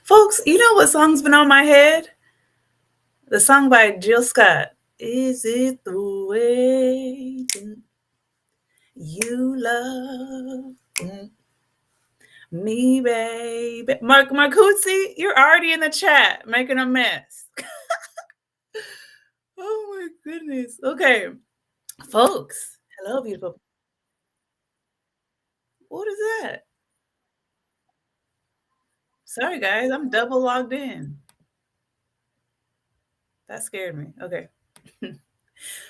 Folks, you know what song's been on my head? The song by Jill Scott. Is it the way you love me, baby? Marcucci, you're already in the chat making a mess. Oh my goodness. Okay, folks. Hello, beautiful. What is that? Sorry, guys. I'm double logged in. That scared me. Okay.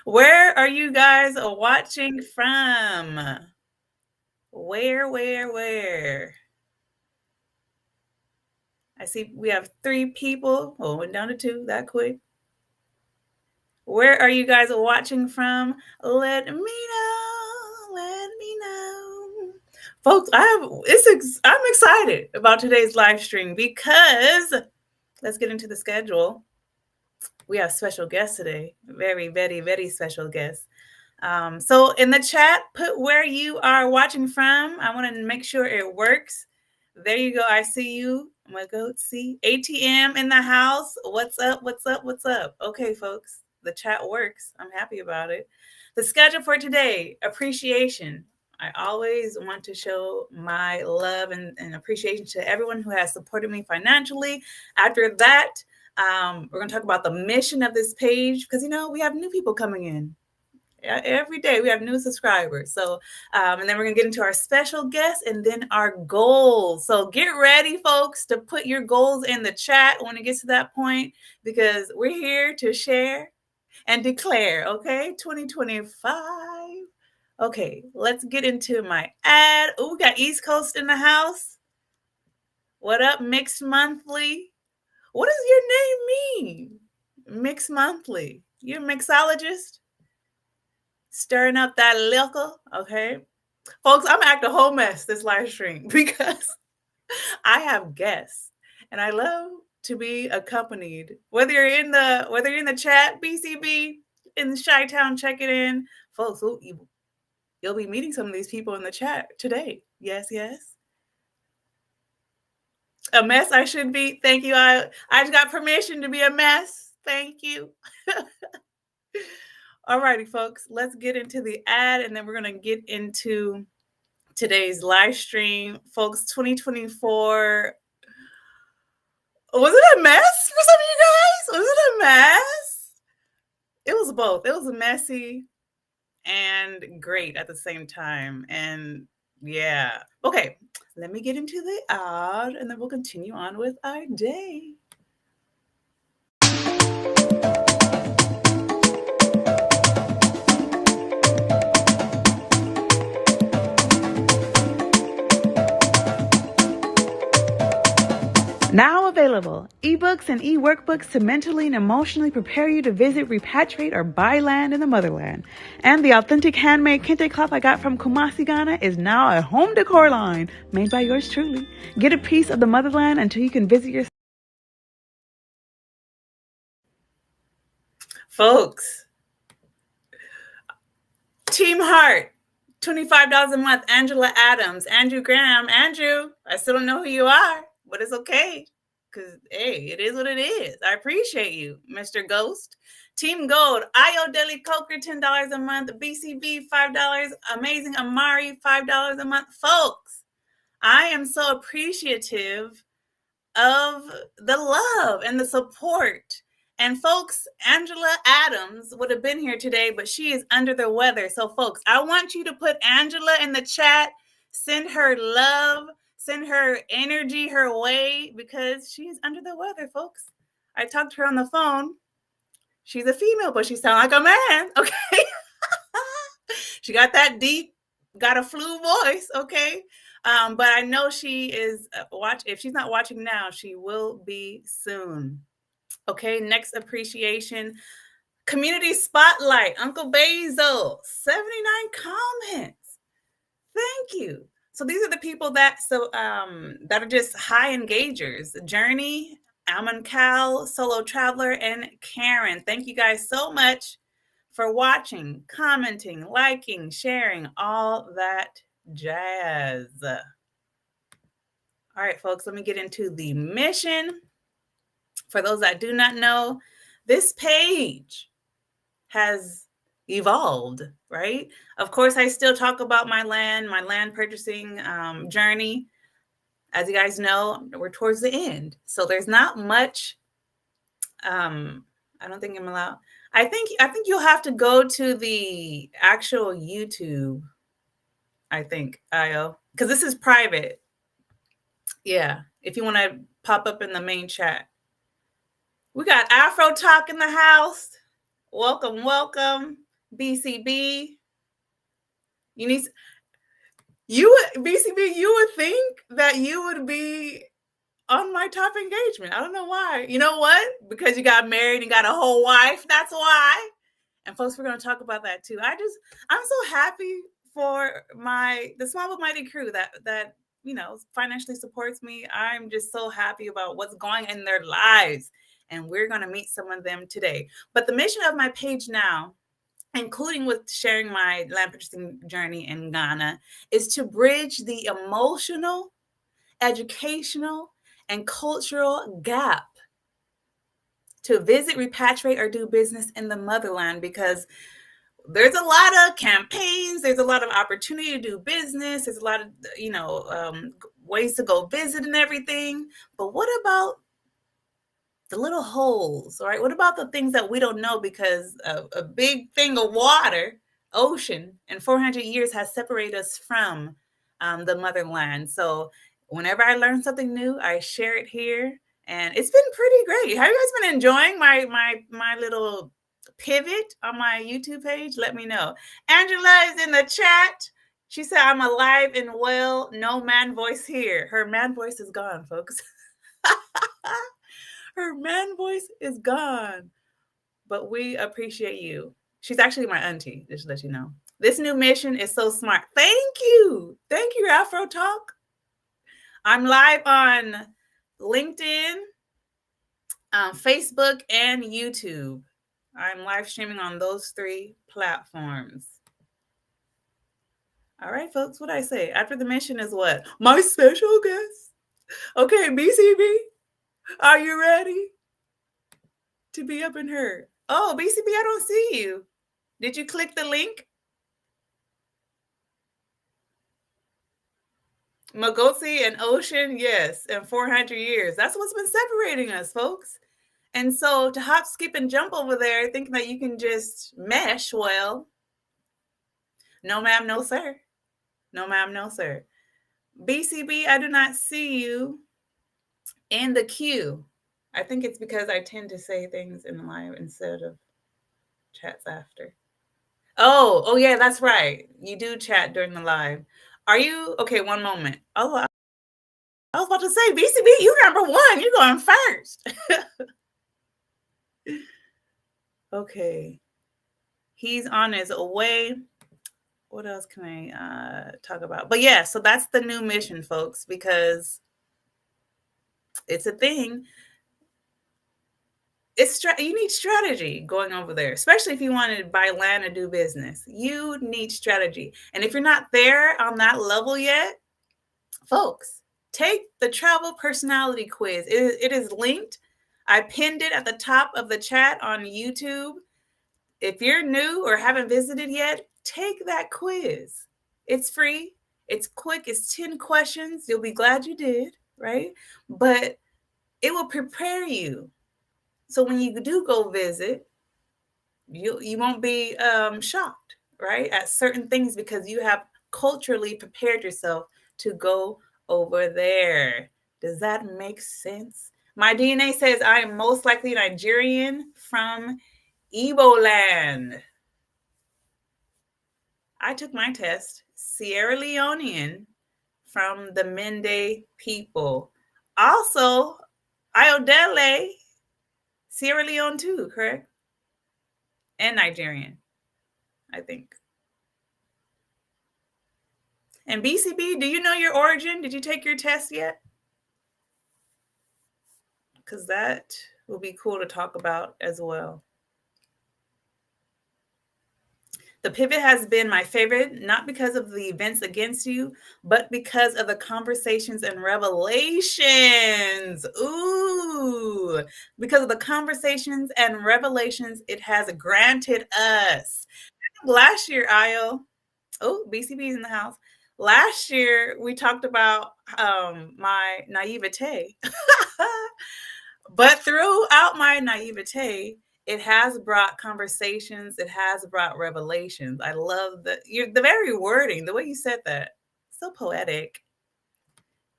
Where are you guys watching from? Where? I see we have 3 people. Oh, went down to 2 that quick. Where are you guys watching from? Let me know. Let me know. Folks, I'm excited about today's live stream because let's get into the schedule. We have special guests today. Very, very, very special guests. So in the chat, put where you are watching from. I want to make sure it works. There you go. I see you. I'm going to go see ATM in the house. What's up? What's up? What's up? Okay, folks, the chat works. I'm happy about it. The schedule for today, appreciation. I always want to show my love and appreciation to everyone who has supported me financially. After that, we're going to talk about the mission of this page because, we have new people coming in. Every day we have new subscribers. So, and then we're going to get into our special guests and then our goals. So get ready, folks, to put your goals in the chat when it gets to that point, because we're here to share and declare, okay? 2025. Okay, let's get into my ad. Oh, we got East Coast in the house. What up, Mixed Monthly? What does your name mean? Mixed Monthly. You're a mixologist? Stirring up that liquor, okay? Folks, I'm acting a whole mess this live stream because I have guests and I love to be accompanied. Whether you're in the chat, BCB, in the Chi-Town, check it in. Folks, you'll be meeting some of these people in the chat today. Yes. A mess I should be. Thank you. I just got permission to be a mess. Thank you. All righty, folks, let's get into the ad and then we're going to get into today's live stream. Folks, 2024. Was it a mess for some of you guys? Was it a mess? It was both. It was messy and great at the same time. And yeah. Okay, let me get into the ad and then we'll continue on with our day. Now available, ebooks and e-workbooks to mentally and emotionally prepare you to visit, repatriate, or buy land in the motherland. And the authentic handmade kente cloth I got from Kumasi, Ghana is now a home decor line made by yours truly. Get a piece of the motherland until you can visit your... Folks, Team Heart, $25 a month, Angela Adams, Andrew Graham. Andrew, I still don't know who you are, but it's okay. Because, hey, it is what it is. I appreciate you, Mr. Ghost. Team Gold, Io Deli Coker, $10 a month. BCB, $5. Amazing Amari, $5 a month. Folks, I am so appreciative of the love and the support. And folks, Angela Adams would have been here today, but she is under the weather. So, folks, I want you to put Angela in the chat. Send her love. Send her energy her way because she's under the weather, folks. I talked to her on the phone. She's a female, but she sounds like a man, okay? She got that deep, got a flu voice, okay? But I know she is if she's not watching now, she will be soon. Okay, next appreciation. Community Spotlight, Uncle Basil, 79 comments. Thank you. So these are the people that are just high engagers. Journey, Almond Cal, Solo Traveler, and Karen. Thank you guys so much for watching, commenting, liking, sharing, all that jazz. All right, folks, let me get into the mission. For those that do not know, this page has evolved, right? Of course, I still talk about my land purchasing journey. As you guys know, we're towards the end. So there's not much. I don't think I'm allowed. I think you'll have to go to the actual YouTube. I think IO, because this is private. Yeah, if you want to pop up in the main chat. We got Afro Talk in the house. Welcome, welcome, BCB. You need BCB. You would think that you would be on my top engagement. I don't know why. You know what? Because you got married and got a whole wife. That's why. And folks, we're going to talk about that too. I'm so happy for the small but mighty crew that financially supports me. I'm just so happy about what's going in their lives, and we're going to meet some of them today. But the mission of my page now, including with sharing my land purchasing journey in Ghana, is to bridge the emotional, educational, and cultural gap to visit, repatriate, or do business in the motherland, because there's a lot of campaigns, there's a lot of opportunity to do business, there's a lot of ways to go visit and everything. But what about the little holes, right? What about the things that we don't know because a big thing of water, ocean, and 400 years has separated us from the motherland? So whenever I learn something new, I share it here, and it's been pretty great. Have you guys been enjoying my little pivot on my YouTube page? Let me know. Angela is in the chat. She said, I'm alive and well. No man voice here. Her man voice is gone, folks. Her man voice is gone. But we appreciate you. She's actually my auntie, just to let you know. This new mission is so smart. Thank you. Thank you, Afro Talk. I'm live on LinkedIn, Facebook, and YouTube. I'm live streaming on those 3 platforms. All right, folks, what I say? After the mission is what? My special guest. Okay, BCB, are you ready to be up and heard? Oh, BCB, I don't see you. Did you click the link? Magosi and Ocean, yes, and 400 years. That's what's been separating us, folks. And so to hop, skip, and jump over there thinking that you can just mesh, well, no ma'am, no sir. No ma'am, no sir. BCB, I do not see you in the queue. I think it's because I tend to say things in the live instead of chats after. Oh yeah, that's right. You do chat during the live. Are you okay? One moment. Oh, I was about to say, BCB, you number 1. You're going first. Okay. He's on his way. What else can I talk about? But yeah, so that's the new mission, folks, because it's a thing. You need strategy going over there, especially if you want to buy land or do business. You need strategy. And if you're not there on that level yet, folks, take the travel personality quiz. It is linked. I pinned it at the top of the chat on YouTube. If you're new or haven't visited yet, take that quiz. It's free. It's quick. It's 10 questions. You'll be glad you did, right? But it will prepare you. So when you do go visit, you won't be shocked, right, at certain things because you have culturally prepared yourself to go over there. Does that make sense? My DNA says I am most likely Nigerian from Igbo land. I took my test. Sierra Leonean from the Mende people. Also, Ayodele, Sierra Leone too, correct? And Nigerian, I think. And BCB, do you know your origin? Did you take your test yet? Because that will be cool to talk about as well. The pivot has been my favorite, not because of the events against you, but because of the conversations and revelations. Ooh, because of the conversations and revelations it has granted us. Last year, Io, oh, BCB's in the house. Last year, we talked about my naivete. But throughout my naivete, it has brought conversations. It has brought revelations. I love the very wording, the way you said that. So poetic.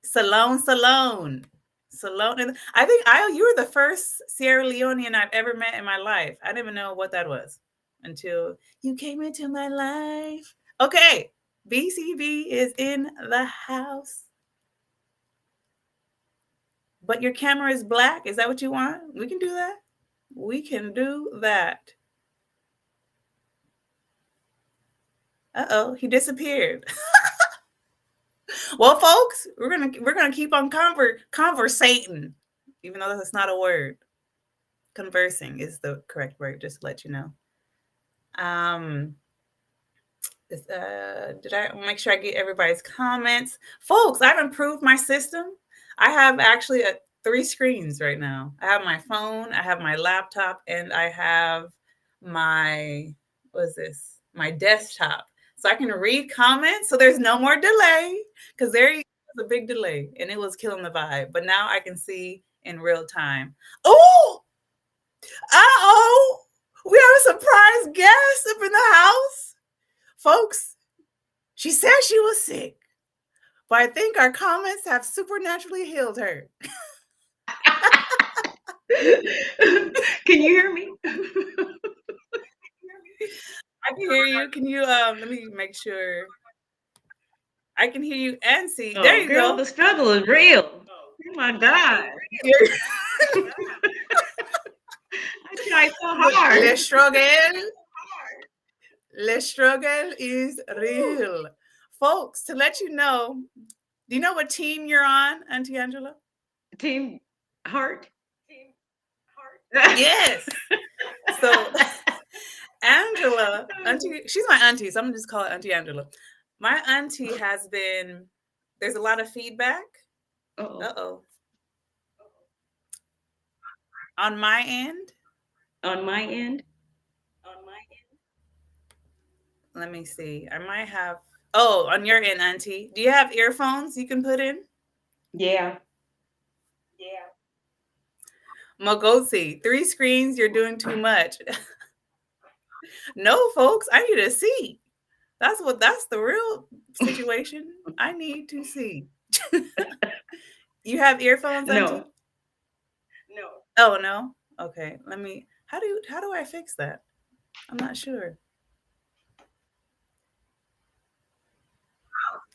Salone, Salone. Salone. And I think you were the first Sierra Leonean I've ever met in my life. I didn't even know what that was until you came into my life. Okay. BCB is in the house. But your camera is black. Is that what you want? We can do that. We can do that. Uh-oh, he disappeared. Well, folks, we're gonna keep on conversating, even though that's not a word. Conversing is the correct word, just to let you know. Um, did I make sure I get everybody's comments? Folks, I've improved my system. I have actually 3 screens right now. I have my phone, I have my laptop, and I have my, what is this? My desktop. So I can read comments. So there's no more delay, because there was a big delay and it was killing the vibe. But now I can see in real time. Oh, uh-oh. We have a surprise guest up in the house. Folks, she said she was sick, but I think our comments have supernaturally healed her. Can you hear me? I can hear you. Can you let me make sure. I can hear you and see. There Oh, you girl, go. the struggle is real. Oh my God. I tried so hard. Le struggle. Le struggle is real. Folks, to let you know, do you know what team you're on, Auntie Angela? Team Heart. Yes. So Angela, Auntie, she's my auntie, so I'm gonna just call it Auntie Angela. My auntie has been, there's a lot of feedback. Uh-oh. Uh-oh. On my end, On my end? let me see. I might have, oh, on your end, Auntie. Do you have earphones you can put in? Yeah. Mogosi, 3 screens, you're doing too much. No, folks, I need to see. That's the real situation. I need to see. You have earphones, No. Auntie? Oh no. Okay. Let me, how do I fix that? I'm not sure.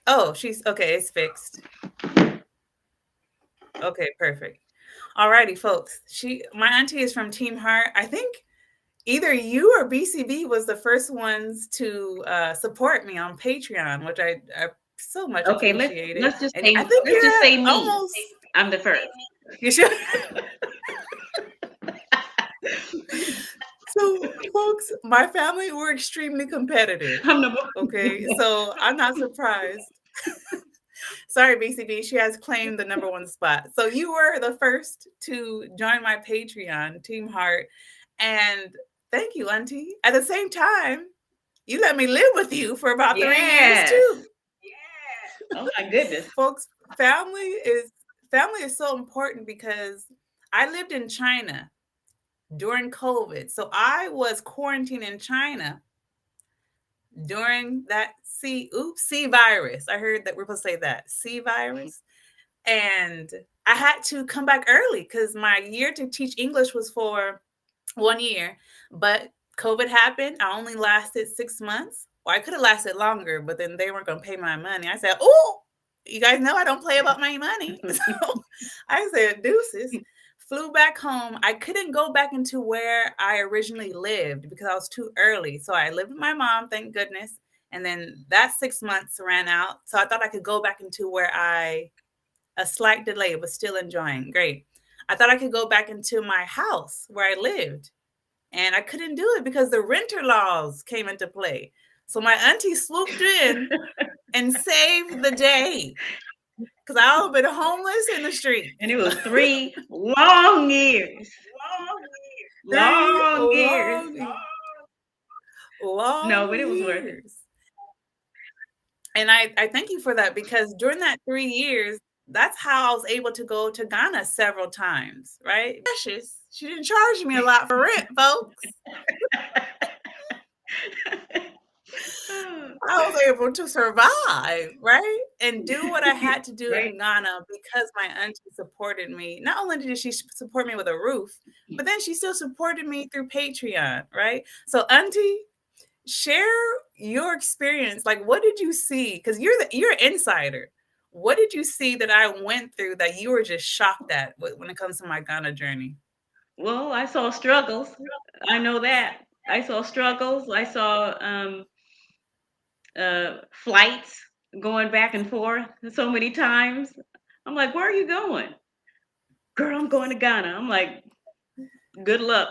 Oh, she's okay, it's fixed. Okay, perfect. Alrighty, folks. My auntie is from Team Heart. I think either you or BCB was the first ones to support me on Patreon, which I so much Okay, appreciated. And I think let's you're just say at me. almost, I'm the first. you should. So, folks, my family were extremely competitive. I'm the Okay, so I'm not surprised. Sorry, BCB, she has claimed the #1 spot. So you were the first to join my Patreon, Team Heart, and thank you, Auntie. At the same time, you let me live with you for about 3 years Yes. too. Oh my goodness. Folks, family is so important because I lived in China during COVID. So I was quarantined in China during that C virus. I heard that we're supposed to say that C virus. And I had to come back early because my year to teach English was for 1 year. But COVID happened. I only lasted 6 months. Or I could have lasted longer, but then they weren't going to pay my money. I said, oh, you guys know I don't play about my money. So I said, deuces. Flew back home. I couldn't go back into where I originally lived because I was too early. So I lived with my mom, thank goodness. And then that 6 months ran out. So I thought I could go back into where a slight delay, but still enjoying. Great. I thought I could go back into my house where I lived. And I couldn't do it because the renter laws came into play. So my auntie swooped in and saved the day because I would have been homeless in the streets. And it was 3 long years. Three Long years. No, long but it was worth it. years. And I thank you for that because during that 3 years, that's how I was able to go to Ghana several times, right? Precious. She didn't charge me a lot for rent, folks. I was able to survive, right? And do what I had to do Right. in Ghana because my auntie supported me. Not only did she support me with a roof, but then she still supported me through Patreon, right? So, auntie, share your experience. Like, what did you see? Because you're an insider. What did you see that I went through that you were just shocked at when it comes to my Ghana journey? Well, I saw struggles. I know that. I saw struggles. I saw flights going back and forth so many times. I'm like, where are you going? Girl, I'm going to Ghana. I'm like, good luck.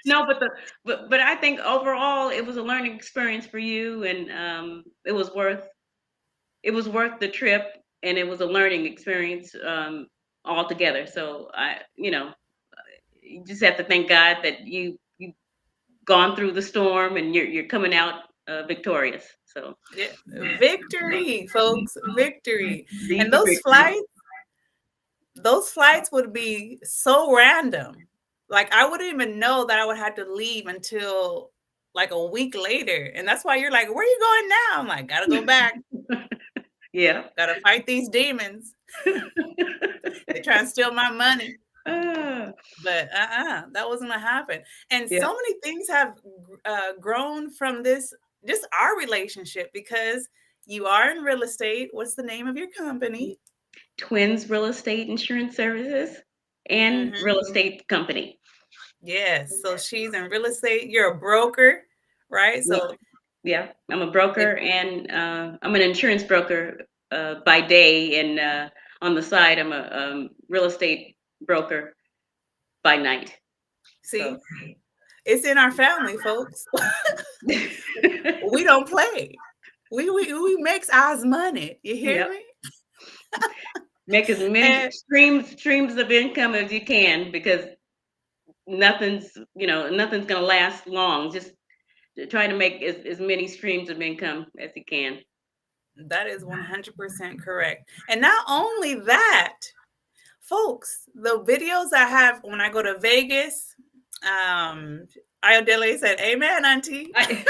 No, but I think overall it was a learning experience for you, and it was worth the trip, and it was a learning experience altogether. So you just have to thank God that you gone through the storm and you're coming out victorious. So Yeah, victory, folks, victory. And deep victory. those flights would be so random. Like I wouldn't even know that I would have to leave until like a week later. And that's why you're like, where are you going now? I'm like, gotta go back. Yeah. Gotta fight these demons. They try and steal my money. Ah, But that wasn't gonna happen. And yeah. so many things have grown from this, just our relationship, because you are in real estate. What's the name of your company? Twins Real Estate Insurance Services and Hmm. real estate company. Yes. So she's in real estate. You're a broker, right? Yep. So Yeah. I'm a if broker, and I'm an insurance broker by day, and on the side, I'm a real estate broker by night. So see, it's in our family, folks. We don't play. We makes ours money. You hear yep. me? Make as many And streams of income as you can, because nothing's gonna last long. Just try to make as many streams of income as you can. that is 100% correct. And not only that, folks, the videos I have when I go to Vegas, um, Ayodele said, Amen, Auntie. I,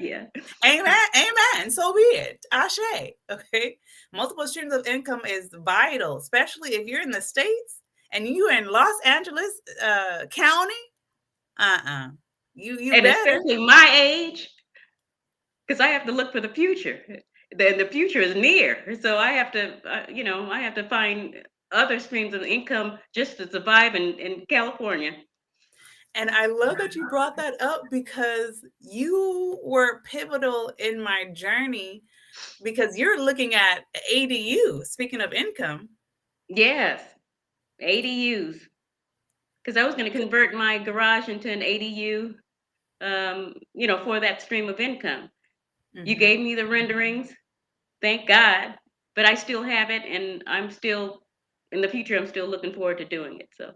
yeah. Amen, amen. So be it. Ashe. Okay. Multiple streams of income is vital, especially if you're in the States and you're in Los Angeles County. Uh-uh. You And better. especially my age, because I have to look for the future. The future is near, so I have to find other streams of income just to survive in California. And I love that you brought that up because you were pivotal in my journey because you're looking at ADU, speaking of income. Yes, ADUs. Because I was going to convert my garage into an ADU, for that stream of income. You Hmm. gave me the renderings, thank God, but I still have it, and in the future, I'm still looking forward to doing it. So,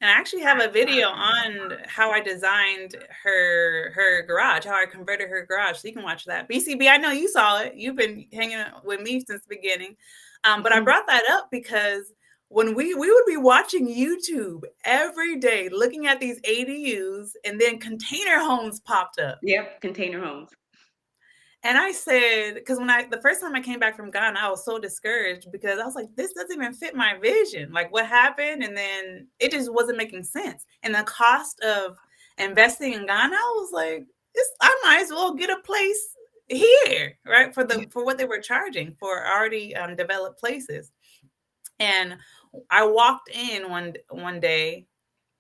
And I actually have a video on how I designed her garage, how I converted her garage. So you can watch that. BCB, I know you saw it. You've been hanging out with me since the beginning. But I brought that up because when we would be watching YouTube every day, looking at these ADUs, and then container homes popped up. yep, container homes. And I said, because the first time I came back from Ghana, I was so discouraged because I was like, this doesn't even fit my vision. Like, what happened? And then it just wasn't making sense. And the cost of investing in Ghana, I was like, I might as well get a place here, right? For what they were charging for already developed places. And I walked in one day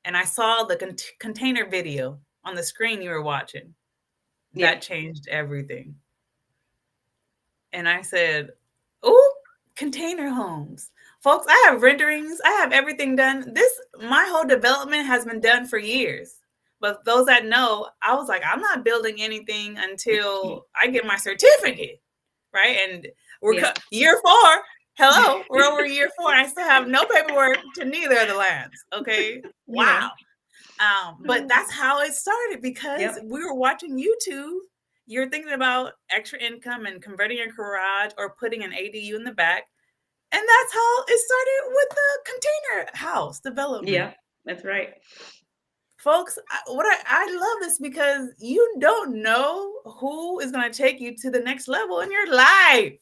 and I saw the container video on the screen you were watching. Yeah, That changed everything. And I said, "Oh, container homes. Folks, I have renderings. I have everything done. My whole development has been done for years. But those that know, I was like, I'm not building anything until I get my certificate, right? And we're Yeah. year 4. Hello, we're over year 4. And I still have no paperwork to neither of the lands. Okay, Yeah. wow. But that's how it started because Yep. we were watching YouTube. You're thinking about extra income and converting your garage or putting an ADU in the back. And that's how it started with the container house development. Yeah. That's right. Folks, I love this because you don't know who is going to take you to the next level in your life.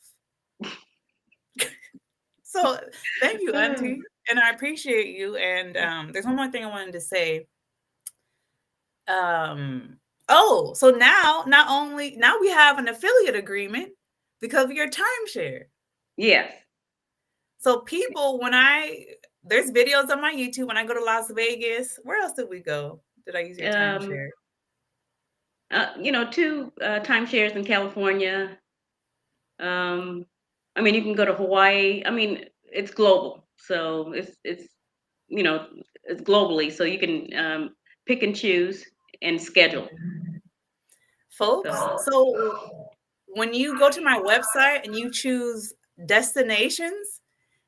So thank you, Auntie. And I appreciate you. And there's one more thing I wanted to say. So now not only now we have an affiliate agreement because of your timeshare. Yes. So people, there's videos on my YouTube when I go to Las Vegas. Where else did we go? Did I use your Um, timeshare? 2 timeshares in California. Um, I mean, you can go to Hawaii. I mean, it's global, so it's you know it's globally, so you can pick and choose and schedule. Folks, So so when you go to my website and you choose destinations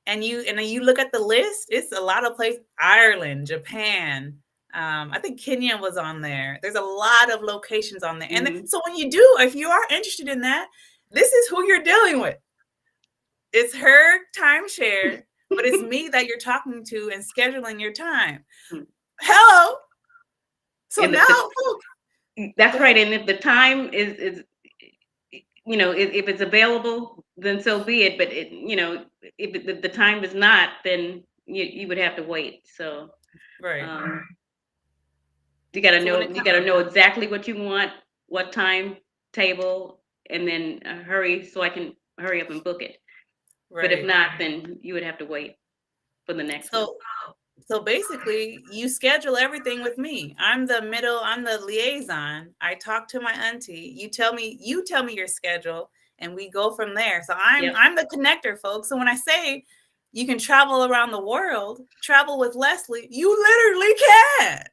and then you look at the list, it's a lot of places: Ireland, Japan. I think Kenya was on there. There's a lot of locations on there. And hmm so when you do, if you are interested in that, this is who you're dealing with. It's her timeshare, but it's me that you're talking to and scheduling your time. Hello. So and now, folks, that's go right. ahead. And if the time is if it's available, then so be it. But if the time is not, then you would have to wait. So Right. um, So when it you comes, gotta know exactly what you want, what time table, and then hurry so I can hurry up and book it. But if right. not, then you would have to wait for the next one. So So basically, you schedule everything with me. I'm the liaison. I talk to my auntie. You tell me your schedule and we go from there. So Yep. I'm the connector, folks. So when I say you can travel around the world, travel with Leslie, you literally can.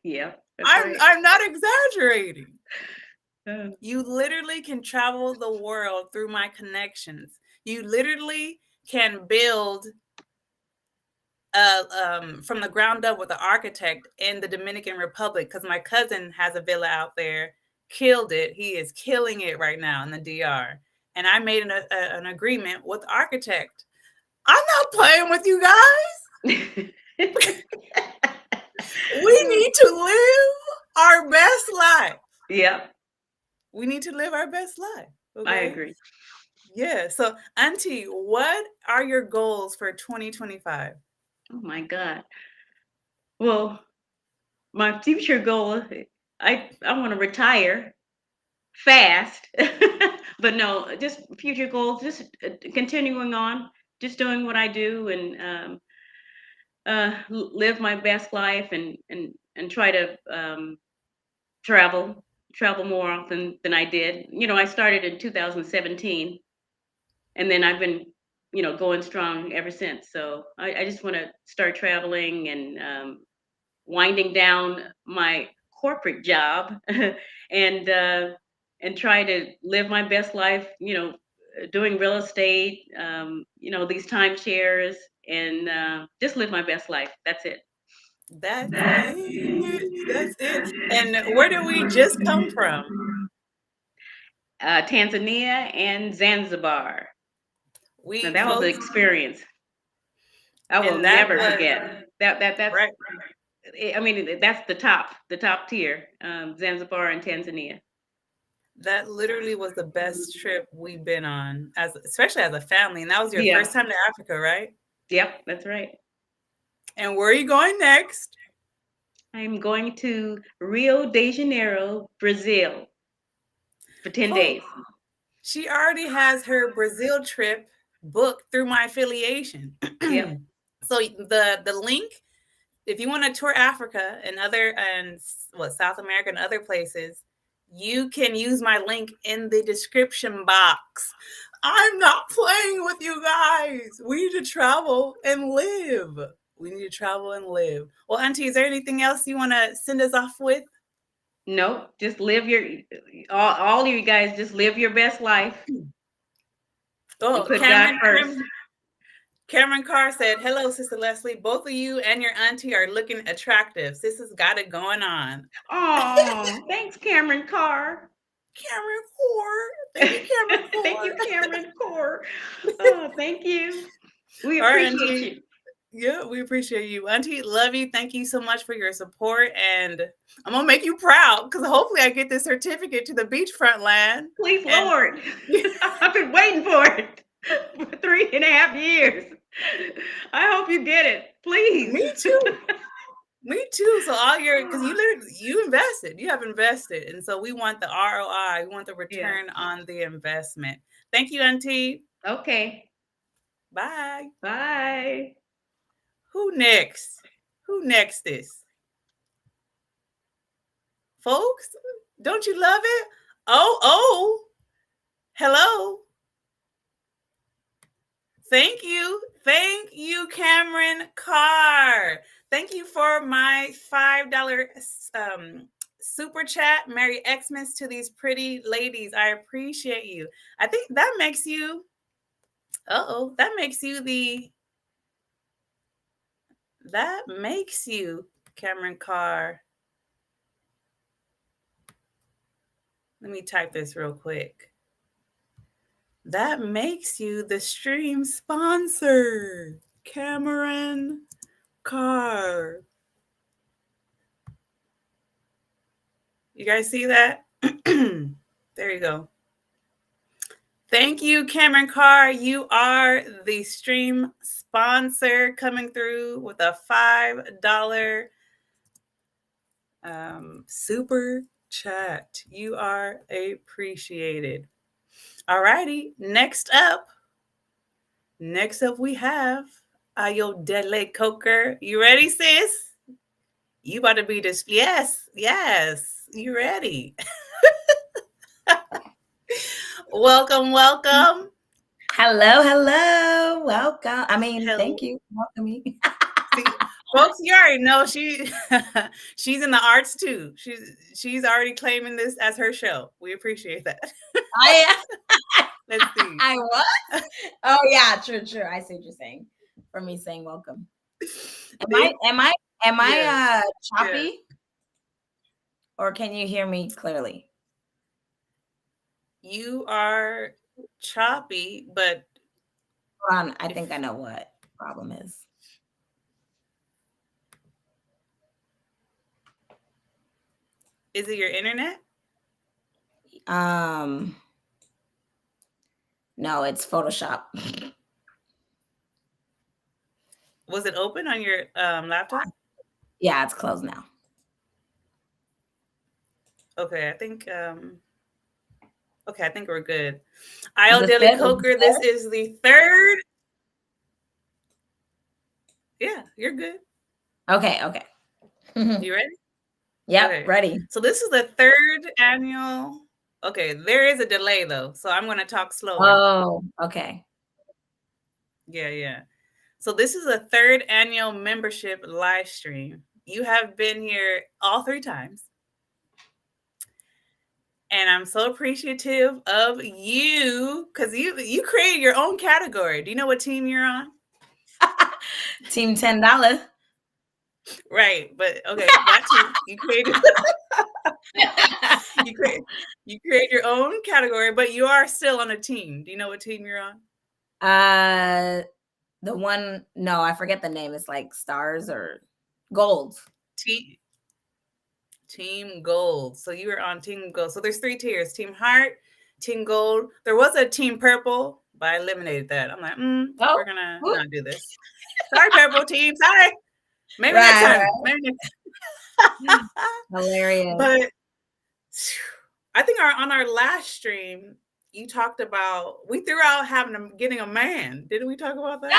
Yeah, that's right. I'm not exaggerating. Uh, You literally can travel the world through my connections. You literally can build from the ground up with the architect in the Dominican Republic because my cousin has a villa out there, killed it. He is killing it right now in the DR. And I made an agreement with the architect. I'm not playing with you guys. We need to live our best life. yeah, We need to live our best life. I Okay. agree. Yeah. So, Auntie, what are your goals for 2025? Oh my God. Well, my future goal, I want to retire fast, but no, just future goals, just continuing on, just doing what I do and live my best life and try to travel travel more often than I did. I started in 2017, and then I've been going strong ever since. So I just want to start traveling and winding down my corporate job and uh, and try to live my best life. Doing real estate, these timeshares, and just live my best life. That's it. That's it. That's it. And where did we just come from? Tanzania and Zanzibar. Now We that was the folks, experience. I will and that never was forget. That's. right. I mean, that's the top tier. Zanzibar and Tanzania. That literally was the best trip we've been on, as especially as a family. And that was your Yeah. first time to Africa, right? Yep. That's right. And where are you going next? I'm going to Rio de Janeiro, Brazil, for 10 days. Folks, she already has her Brazil trip booked through my affiliation. Yep. So the link, if you want to tour Africa and South America and other places, you can use my link in the description box. I'm not playing with you guys. We need to travel and live. We need to travel and live. Well, Auntie, is there anything else you want to send us off with? Nope. Just live your all of you guys. Just live your best life and Oh, put God first. Cameron Carr said, "Hello, Sister Leslie. Both of you and your auntie are looking attractive. Sister's got it going on." Oh, thanks, Cameron Carr. Cameron Carr. Thank you, Cameron Thank you, Carr. Cameron Carr. Oh, thank you. We All right, appreciate Auntie. you. Yeah, we appreciate you. Auntie, love you. Thank you so much for your support. And I'm going to make you proud because hopefully I get this certificate to the beachfront land. Please, And Lord. I've been waiting for it for 3.5 years. I hope you get it. Please. me too. Me too. So all your, because you invested, you have invested. And so we want the ROI, we want the Yeah. return on the investment. Thank you, Auntie. Okay. Bye. Bye. Who next? Who next is? Folks, don't you love it? Oh, hello. Thank you. Thank you, Cameron Carr. Thank you for my $5 super chat. Merry Xmas to these pretty ladies. I appreciate you. I think that makes you, that makes you, Cameron Carr. Let me type this real quick. That makes you the stream sponsor, Cameron Carr. You guys see that? There you go. Thank you, Cameron Carr. You are the stream sponsor coming through with a $5 super chat. You are appreciated. All righty. Next up, we have Ayodele Coker. You ready, sis? You about to be this. Yes. You ready? Welcome. Hello. Welcome. I mean, Hello. thank you for welcoming me. See, folks, you already know she's in the arts too. She's already claiming this as her show. We appreciate that. Let's see. I was? Oh yeah, true. I see what you're saying. For me saying welcome. Am I choppy? Yeah. Or can you hear me clearly? You are choppy, but Hold on, I think I know what the problem is. Is it your internet? No, it's Photoshop. Was it open on your laptop? Yeah, it's closed now. Okay, I think we're good. Ayodele Coker, this is the third. Yeah, you're good. Okay. You ready? Yep, Okay. ready. So this is the third annual. Okay, there is a delay though, so I'm going to talk slower. Oh, okay. Yeah. So this is the third annual membership live stream. You have been here all 3 times. And I'm so appreciative of you because you created your own category. Do you know what team you're on? Team $10. Right, but okay, that too. You created you create your own category, but you are still on a team. Do you know what team you're on? The one, no, I forget the name. It's like stars or gold. Team Gold. So you were on Team Gold. So there's 3 tiers: Team Heart, Team Gold. There was a Team Purple, but I eliminated that. I'm like, we're gonna not do this. Sorry, Purple Team. Sorry. Maybe next time. Hilarious. But I think on our last stream, you talked about we threw out getting a man. Didn't we talk about that?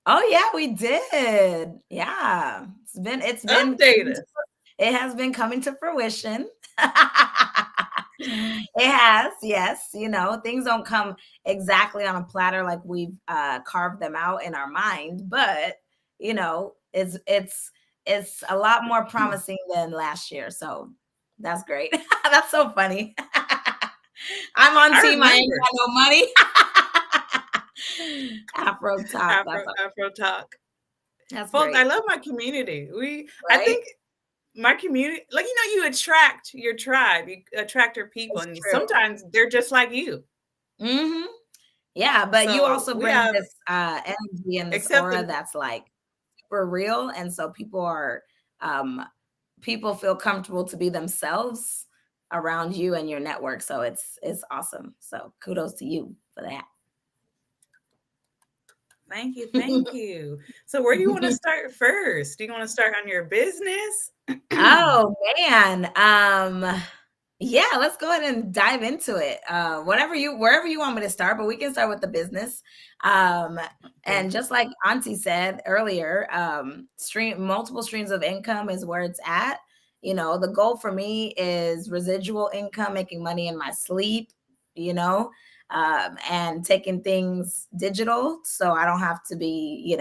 Oh yeah, we did. Yeah, it's been update us. It has been coming to fruition. It has, yes. Things don't come exactly on a platter like we've carved them out in our mind, but it's a lot more promising than last year. So that's great. That's so funny. I'm on I team. I ain't remember got no money. Afro talk. Afro talk. That's Folks, I great. love my community. I Right? think my community, like, you attract your tribe, you attract your people, It's and true. sometimes they're just like you. Mm-hmm. Yeah, but you So also we bring have, this energy and this except aura the, that's like super real, and so um people feel comfortable to be themselves around you and your network. So it's awesome. So kudos to you for that. thank you, thank you. So where do you want to start first? Do you want to start on your business? Oh man. Yeah, let's go ahead and dive into it. Wherever you want me to start, but we can start with the business. Um, Okay. and just like Auntie said earlier, multiple streams of income is where it's at. The goal for me is residual income, making money in my sleep, and taking things digital so I don't have to be,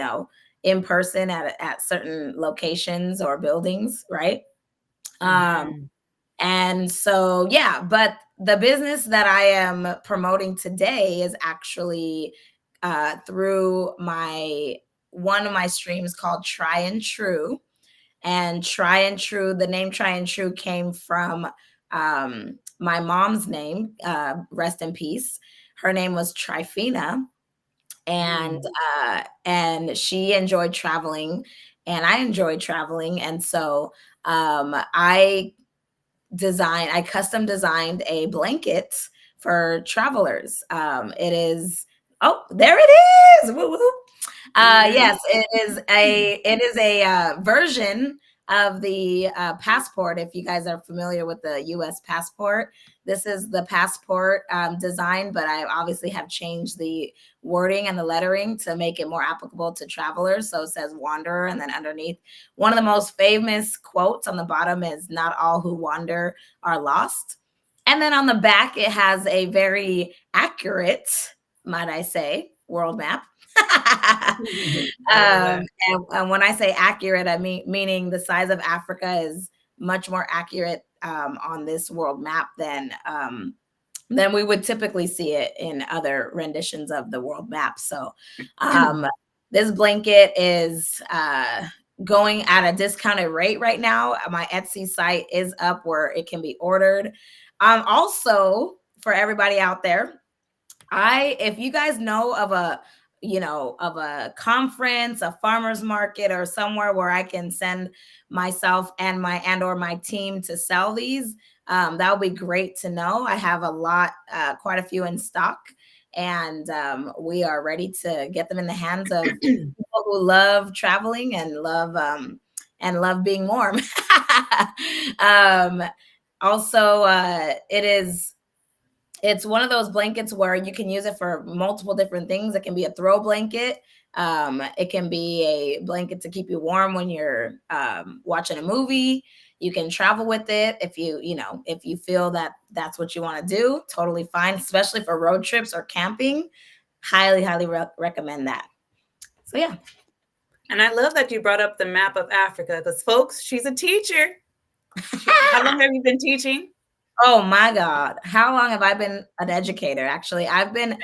in person at certain locations or buildings, right? Um, Mhm. and so, yeah, but the business that I am promoting today is actually through one of my streams called Try and True. And Try and True, the name Try and True came from my mom's name, rest in peace. Her name was Trifina, and Mm. she enjoyed traveling, and I enjoyed traveling, and so I custom designed a blanket for travelers. It is, oh, there it is. Woo, woo. Mhm. Yes, it is a version of the passport. If you guys are familiar with the U.S. passport, this is the passport design, but I obviously have changed the wording and the lettering to make it more applicable to travelers. So it says wanderer, and then underneath, one of the most famous quotes on the bottom is "Not all who wander are lost." And then on the back, it has a very accurate, might I say, world map. I love that. And when I say accurate, I mean meaning the size of Africa is much more accurate on this world map than we would typically see it in other renditions of the world map. So this blanket is going at a discounted rate right now. My Etsy site is up where it can be ordered. Also, for everybody out there, if you guys know of a conference, a farmer's market, or somewhere where I can send myself and or my team to sell these, that would be great to know. I have quite a few in stock, and we are ready to get them in the hands of people who love traveling and love being warm. um, Also, it's one of those blankets where you can use it for multiple different things. It can be a throw blanket. It can be a blanket to keep you warm when you're watching a movie. You can travel with it if you feel that that's what you want to do. Totally fine, especially for road trips or camping. Highly, highly recommend that. So yeah. And I love that you brought up the map of Africa because, folks, she's a teacher. How long have you been teaching? Oh my God. How long have I been an educator? Actually, I've been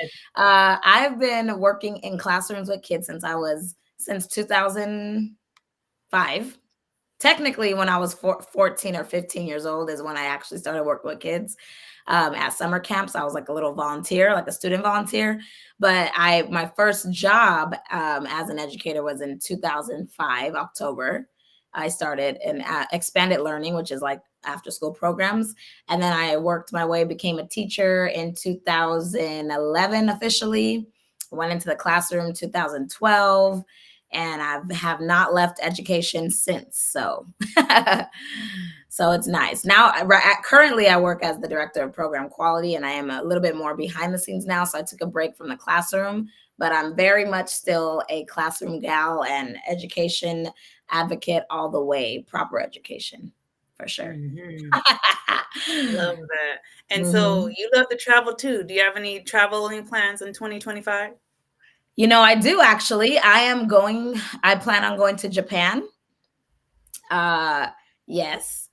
working in classrooms with kids since 2005. Technically, when I was 14 or 15 years old is when I actually started working with kids at summer camps. I was like a little volunteer, like a student volunteer. But my first job as an educator was in 2005, October. I started in expanded learning, which is like after school programs. And then I worked my way, became a teacher in 2011 officially. Went into the classroom 2012, and I have not left education since. So, so it's nice. Now, currently, I work as the director of program quality, and I am a little bit more behind the scenes now. So I took a break from the classroom, but I'm very much still a classroom gal and education advocate all the way, proper education for sure. Love that. And so Mhm. you love to travel too. Do you have any traveling plans in 2025? I do actually. I plan on going to Japan. Uh, yes.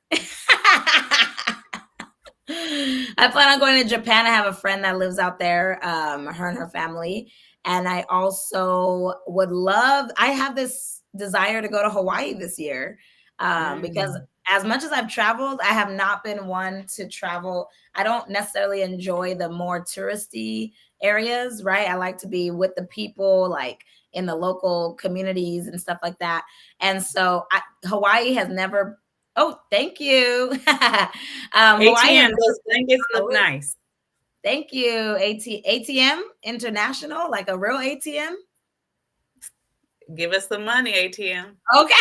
I plan on going to Japan. I have a friend that lives out there, her and her family. And I also I have this desire to go to Hawaii this year, because Mm, as much as I've traveled, I have not been one to travel. I don't necessarily enjoy the more touristy areas, right? I like to be with the people, like in the local communities and stuff like that. And so Hawaii has never. Oh, thank you. Hawaii has ATM, never those been blankets on look the list. nice. Thank you, ATM International, like a real ATM. Give us the money, ATM. Okay.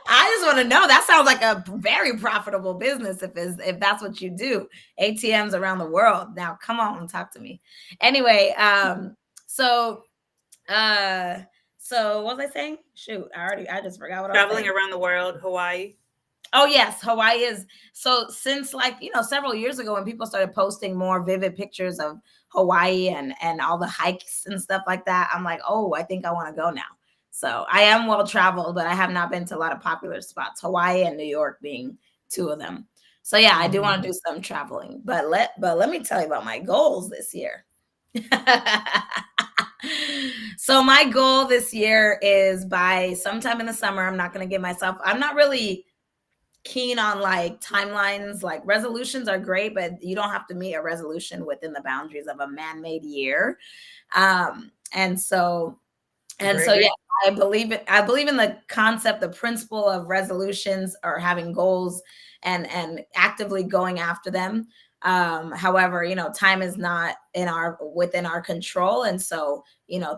I just want to know. That sounds like a very profitable business if that's what you do. ATMs around the world. Now, come on and talk to me. Anyway, so uh, so what was I saying? Shoot, I just forgot what I was Traveling saying. around the world, Hawaii. Oh yes, Hawaii is so since several years ago when people started posting more vivid pictures of Hawaii and all the hikes and stuff like that, I'm like, oh, I think I want to go now. So I am well traveled, but I have not been to a lot of popular spots, Hawaii and New York being two of them. So yeah, I do want to do some traveling, but let me tell you about my goals this year. So my goal this year is by sometime in the summer. I'm not really keen on like timelines. Like resolutions are great, but you don't have to meet a resolution within the boundaries of a man-made year. And so Great. yeah, I believe in the concept, the principle of resolutions or having goals and actively going after them. However, time is not within our control, and so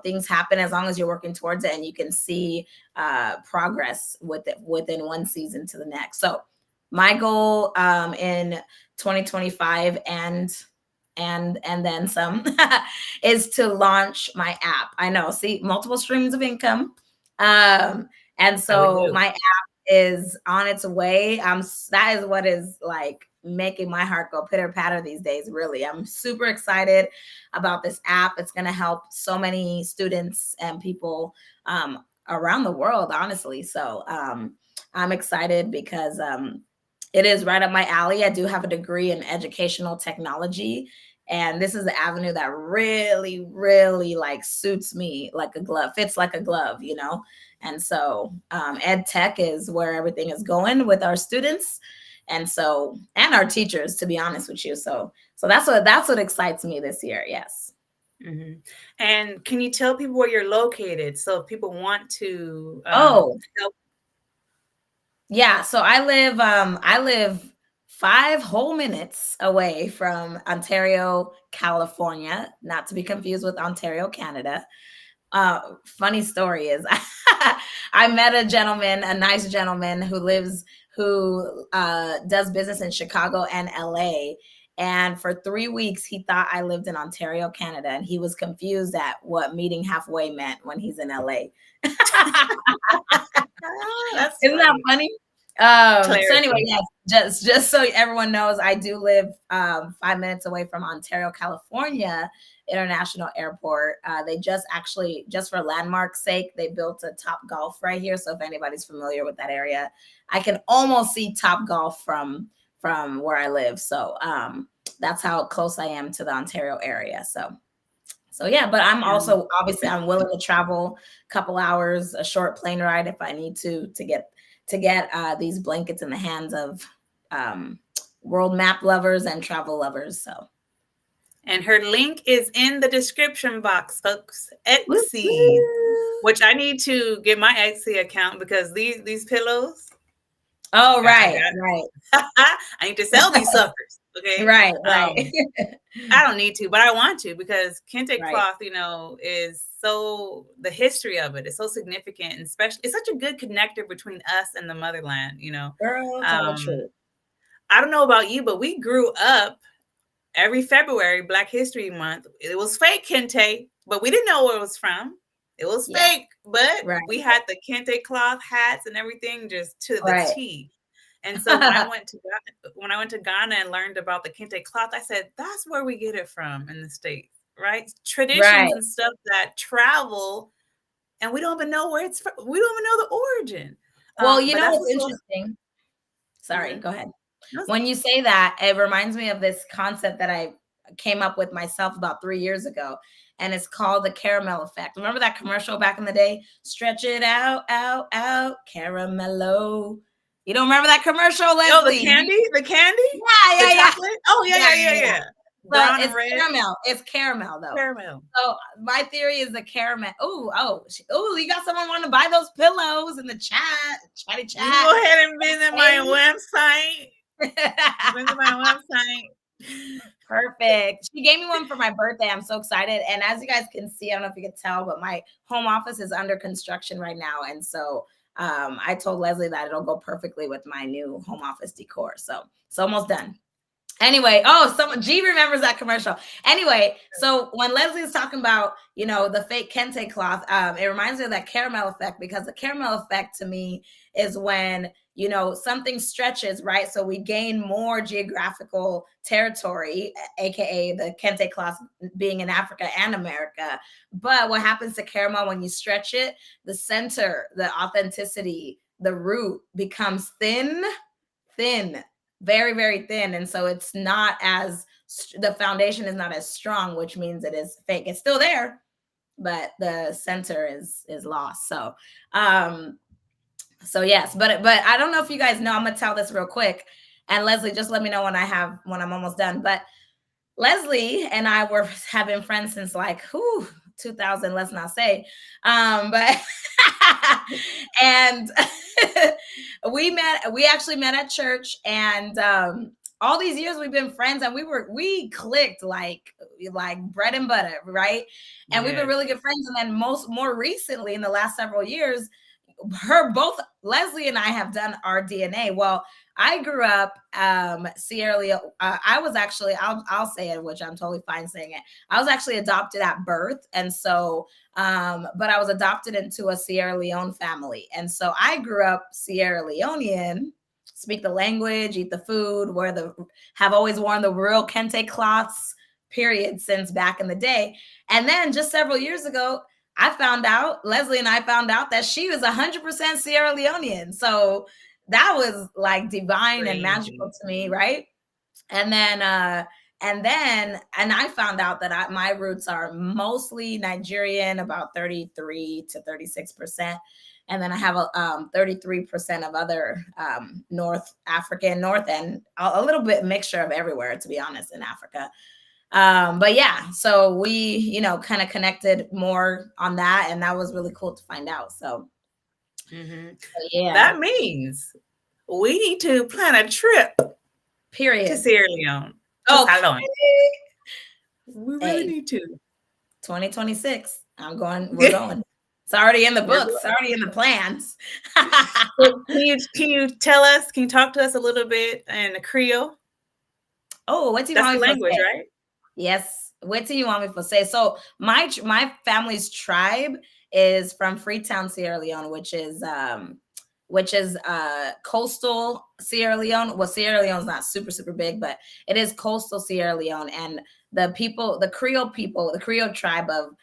things happen as long as you're working towards it and you can see progress with it within one season to the next. So my goal in 2025 and then some is to launch my app. I know, see, multiple streams of income. And How we so do. my app is on its way. That is what is like making my heart go pitter patter these days. Really, I'm super excited about this app. It's going to help so many students and people around the world, honestly. So I'm excited because it is right up my alley. I do have a degree in educational technology, and this is the avenue that really, really like suits me like a glove, fits like a glove. And so ed tech is where everything is going with our students, and our teachers, to be honest with you. So that's what excites me this year. Yes. Hmm. And can you tell people where you're located so if people want to Oh, help? yeah. So I live 5 whole minutes away from Ontario, California, not to be confused with Ontario, Canada. Funny story is I met a nice gentleman who does business in Chicago and LA. And for 3 weeks, he thought I lived in Ontario, Canada, and he was confused at what meeting halfway meant when he's in LA. Ah, that's Isn't that funny. funny? So anyway, Clarity. yes, just so everyone knows, I do live 5 minutes away from Ontario, California International Airport. They just for landmark's sake, they built a Top Golf right here. So if anybody's familiar with that area, I can almost see Top Golf from where I live. So that's how close I am to the Ontario area. So yeah, but I'm And also obviously I'm willing to travel a couple hours, a short plane ride if I need to get these blankets in the hands of um, world map lovers and travel lovers. So her link is in the description box, folks. woo, Etsy, woo. which I need to get my Etsy account because these pillows, Oh, I right, right, got. I need to sell these suckers. Okay. right, right, I don't need to, but I want to because kente right. cloth, is so the history of it is so significant, and especially it's such a good connector between us and the motherland. Girl, tell the Um, truth. I don't know about you, but we grew up every February, Black History Month. It was fake kente, but we didn't know where it was from. It was Yeah, fake, but right, we had the kente cloth hats and everything just to the right. T. And so when I went to Ghana and learned about the kente cloth, I said, that's where we get it from in the States, right? Right. Traditions and stuff that travel, and we don't even know where it's from. We don't even know the origin. Well, you But know that's what's what's so. interesting? Sorry, Mhm. go ahead. That's- When you say that, it reminds me of this concept that I came up with myself about 3 years ago, and it's called the caramel effect. Remember that commercial back in the day? Stretch it out, out, out, caramello. You don't remember that commercial, Oh, the Leslie? candy, the candy, Yeah, the yeah, yeah. chocolate. Oh yeah, Yeah, yeah, yeah, yeah, yeah. yeah. So Brown and it's red caramel. It's caramel though. caramel. So my theory is the caramel. Oh, you got someone want to buy those pillows in the chat, chatty You can go chat. ahead and visit my Hey. website. Visit my website. Perfect. She gave me one for my birthday. I'm so excited. And as you guys can see, I don't know if you can tell, but my home office is under construction right now. And so I told Leslie that it'll go perfectly with my new home office decor. So it's almost done. Anyway, someone G remembers that commercial. Anyway, so when Leslie is talking about, the fake kente cloth, it reminds me of that caramel effect, because the caramel effect to me is when, something stretches, right? So we gain more geographical territory, aka the kente cloth being in Africa and America. But what happens to caramel when you stretch it? The center, the authenticity, the root becomes thin, very, very thin. And so it's not as, the foundation is not as strong, which means it is fake. It's still there, but the center is lost. So yes, but I don't know if you guys know, I'm gonna tell this real quick. And Leslie, just let me know when I'm almost done. But Leslie and I have been friends since 2000, let's not say. But and we actually met at church, and all these years we've been friends, and we clicked like bread and butter, right? And we've been really good friends. And then more recently, in the last several years, both Leslie and I have done our DNA. Well, I grew up Sierra Leone. I was actually, I'll say it, which I'm totally fine saying it. I was actually adopted at birth, and so but I was adopted into a Sierra Leone family, and so I grew up Sierra Leonean, speak the language, eat the food, have always worn the real kente cloths, period, since back in the day. And then just several years ago, Leslie and I found out that she was 100% Sierra Leonean. So that was like divine and magical to me, right? And then I found out that my roots are mostly Nigerian, about 33 to 36%. And then I have 33% of other North African, and a little bit mixture of everywhere, to be honest, in Africa. But yeah, so we, kind of connected more on that, and that was really cool to find out. So, yeah, That means we need to plan a trip period to Sierra Leone. Okay. We really need to. 2026. We're going. It's already in the books. It's already in the plans. So can you talk to us a little bit in Creole? Oh, what do you That's want the me language, to say? right? Yes. What do you want me to say? So my family's tribe is from Freetown, Sierra Leone, which is coastal Sierra Leone. Well, Sierra Leone's not super, super big, but it is coastal Sierra Leone. And the Creole tribe of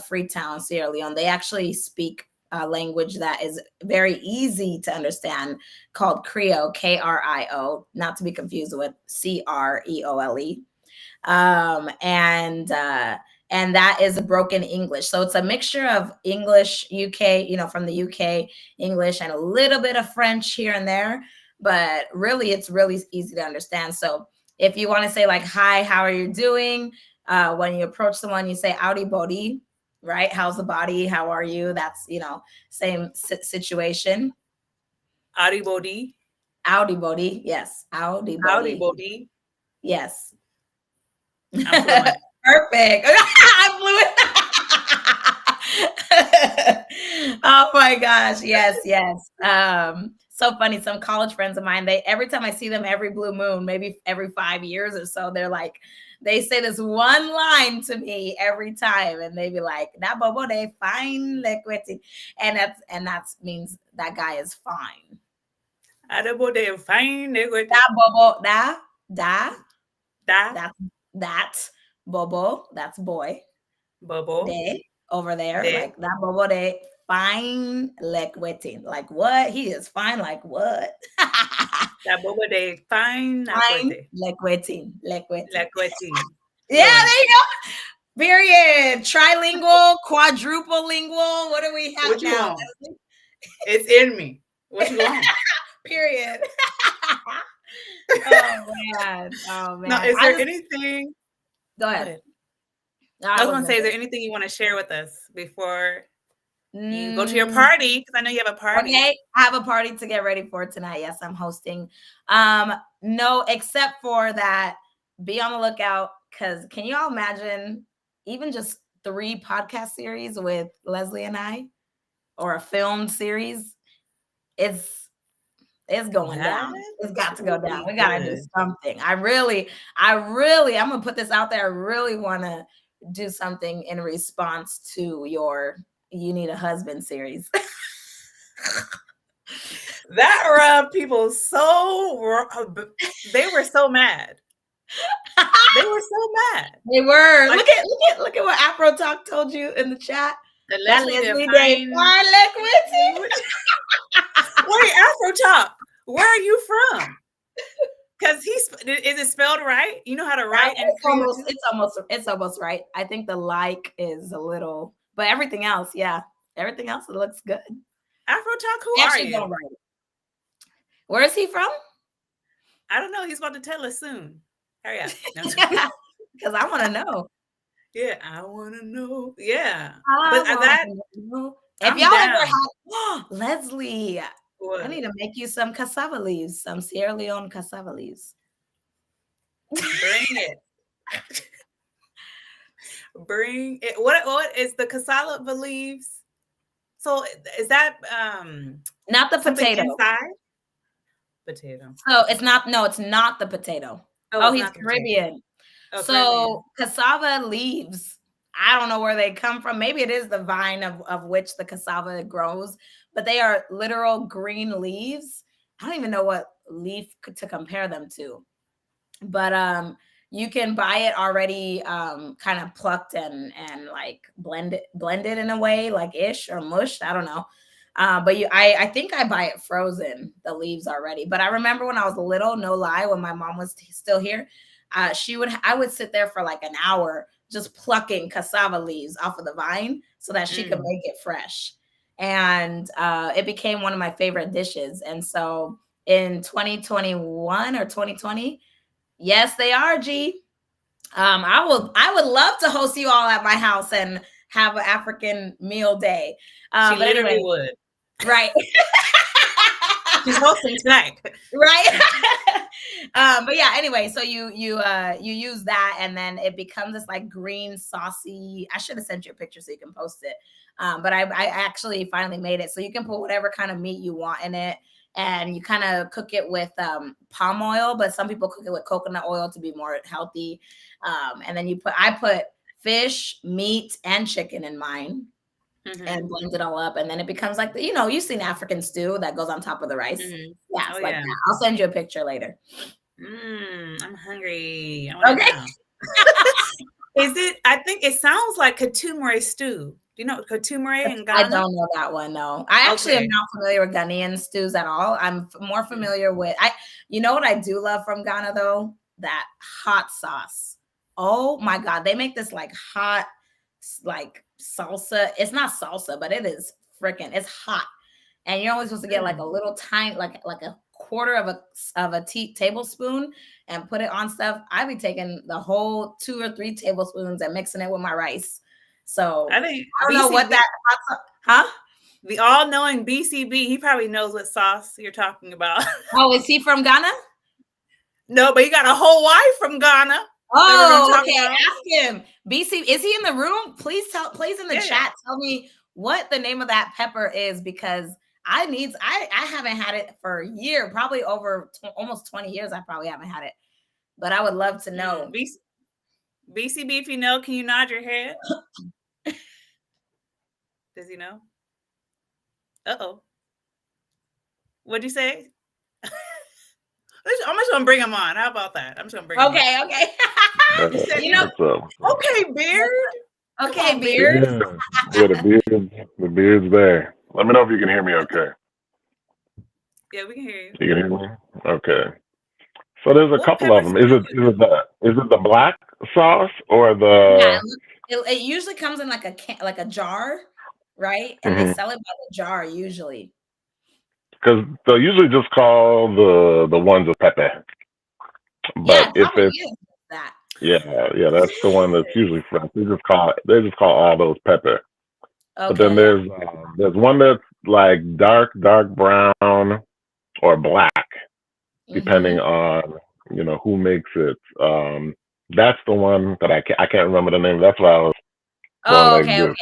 Freetown, Sierra Leone, they actually speak a language that is very easy to understand, called Creole, Krio, not to be confused with Creole. And that is a broken English. So it's a mixture of English, UK, from the UK, English, and a little bit of French here and there. But really, it's really easy to understand. So if you want to say like, hi, how are you doing? When you approach someone, you say, "Howdy, body," right? How's the body? How are you? That's, same situation. Audi Bodi. Howdy, body. Yes. Howdy, Howdy body. Bodi. Yes. I'm fluent. Perfect. I'm fluent. Oh my gosh. Yes. So funny. Some college friends of mine, every time I see them every blue moon, maybe every 5 years or so, they say this one line to me every time, and they be like, "That bobo they fine liquid," and that means that guy is fine. Adabo de fine Da negote. bobo da Da that's that bobo, that's boy. bubble De over there, de like that bobo de fine lequetin. Like what? He is fine, like what? da bobo de fine Fine naquete. lequetin. Lequetin. Laqueti. Yeah, Lord. there you go. Period. Trilingual, quadruple lingual. What do we have What you now, want? Leslie? It's in me. What you want? Period. Oh man. Oh Now, man. is I there just anything? go Go ahead. ahead. No, I I was was gonna gonna say, is say. there anything you want to share with us before you go to your Mm, party? Because I know you have a party. okay, I have a party to get ready for tonight. Yes, I'm hosting. No, except for that, be on the lookout because can you all imagine even just 3 podcast series with Leslie and I or a film series? It's it's going That down. It's got to go would down. be We gotta do good. something. I'm gonna put this out there. I really wanna do something in response to your You Need a Husband series. That rubbed people so. They were so mad. They were so mad. They were. Like Look at what Afro Talk told you in the chat. the That Leslie Leslie Day Define. fine liquidity. Wait, Afro Top. Where are you from? Because is it spelled right? You know how to write in Creole too? It's almost right. I think the like is a little, but everything else, yeah. Everything else it looks good. Afro Talk, who I are actually don't you? write it. Where is he from? I don't know. He's about to tell us soon. Hurry up. No, Because I want to know. yeah, I want to know. Yeah. I But want that, to know. If I'm y'all ever down. had Leslie, I What? need to make you some cassava leaves, some Sierra Leone cassava leaves. Bring it. Bring it. What is the cassava leaves? So is that Not the something potato. inside? Potato. So it's not, no, it's not the potato. Oh, Oh, it's he's not the potato. Caribbean. Oh, So Caribbean. cassava leaves, I don't know where they come from. Maybe it is the vine of which the cassava grows, but they are literal green leaves. I don't even know what leaf to compare them to. But you can buy it already kind of plucked and like blended in a way, like ish or mushed. I don't know. But I think I buy it frozen, the leaves already. But I remember when I was little, no lie, when my mom was still here, I would sit there for like an hour just plucking cassava leaves off of the vine so that she could Mm. make it fresh. And it became one of my favorite dishes. And so in 2021 or 2020, yes, they are, G. I would love to host you all at my house and have an African meal day. She But literally anyway, would. right. She's hosting tonight. Right. But yeah, anyway, so you use that and then it becomes this like green saucy. I should have sent you a picture so you can post it. But I actually finally made it so you can put whatever kind of meat you want in it, and you kind of cook it with palm oil, but some people cook it with coconut oil to be more healthy. And then I put fish, meat, and chicken in mine Mm-hmm. and blend it all up, and then it becomes like you've seen African stew that goes on top of the rice. Mm-hmm. Yeah, Oh it's like yeah. that. I'll send you a picture later. I'm hungry. I want it Okay. now. Is it? I think it sounds like Katumare stew. Do you know Katumare in I Ghana? don't know that one. No, I actually am Okay. not familiar with Ghanaian stews at all. I'm more Mm. familiar with You know what I do love from Ghana though? That hot sauce. Oh my god, they make this like hot, like salsa. It's not salsa, but it is freaking. It's hot, and you're only supposed to get like a Mm. little tiny, like a quarter of a tablespoon, and put it on stuff. I be taking the whole 2 or 3 tablespoons and mixing it with my rice. So I think I don't know what that hot sauce, huh? the all-knowing BCB, he probably knows what sauce you're talking about. Oh, is he from Ghana? No, but he got a whole wife from Ghana that we're gonna Oh, talk okay. about. Ask him. BC, is he in the room? Please in the Yeah, yeah. chat, tell me what the name of that pepper is because I haven't had it for a year, probably over almost 20 years. I probably haven't had it, but I would love to know. BCB, if you know, can you nod your head? Does he know? Uh-oh. What'd you say? I'm just gonna bring him on. How about that? I'm just gonna bring him on. Okay. He said, You know, What's up? okay, Beard. Come okay, on, Beard. Beard. Yeah, the beard's there. Let me know if you can hear me okay. Yeah, we can hear you. You can hear me? Okay. So there's a What couple of peppers them. do you use? Is it the black sauce or Yeah, the? it usually comes in like like a jar, right? And they Because sell it by the jar usually. they'll usually just call the ones with pepe. Yeah, But it if probably it's is that. yeah, that's the one that's usually fresh. They just call all those pepper. But then Okay, yeah. there's one that's like dark brown or black, depending Mm-hmm. on who makes it. That's the one that I can't remember the name. That's why I was going Oh, like okay. this.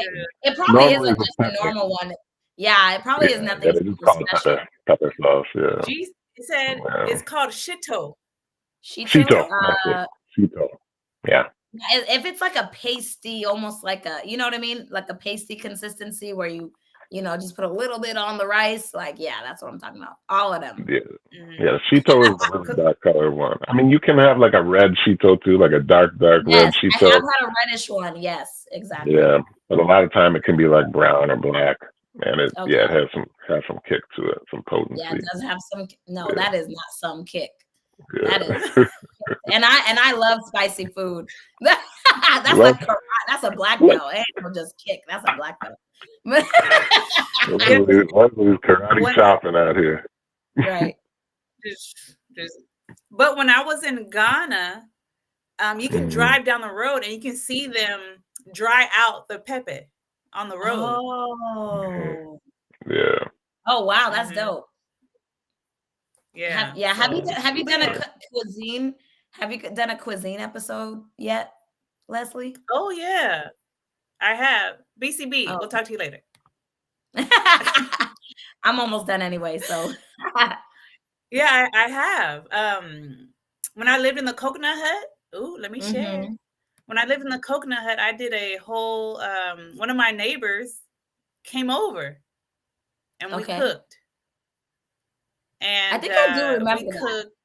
It probably Normally isn't it's just a a pepper. normal one. Yeah, it probably is Yeah, nothing they just super call it special. pepper sauce. Yeah, It said yeah. it's called shito. Shito, Cheeto, that's it. Cheeto. Yeah, if it's like a pasty, almost like you know what I mean? Like a pasty consistency where just put a little bit on the rice. Like, yeah, that's what I'm talking about. All of them. yeah. Mm. Yeah, Cheeto is the really dark color one. I mean, you can have like a red Cheeto too, like a dark red Yes, I have Cheeto. had a reddish one. Yes, exactly. Yeah, but a lot of time it can be like brown or black, and Okay. it has some kick to it, some Yeah, it potency. does have some. No, Yeah, that is not some kick. That is, yeah. and I love spicy food. That's Well, that's a black look, belt. Ain't no just kick. That's a black belt. Yeah, Leslie's karate when chopping out here. Right. just, but when I was in Ghana, you can Hmm. drive down the road and you can see them dry out the pepe on the road. Oh. Yeah. Oh wow, that's Hmm. dope. Yeah. Have you So, have you but done a yeah. cuisine? Have you done a cuisine episode yet, Leslie? Oh yeah, I have BCB. Oh. We'll talk to you later. I'm almost done anyway, so Yeah, I have. When I lived in the coconut hut, let me share. Mhm. When I lived in the coconut hut, I did a whole. One of my neighbors came over, and we Okay. cooked. I And think I do we remember that. cooked.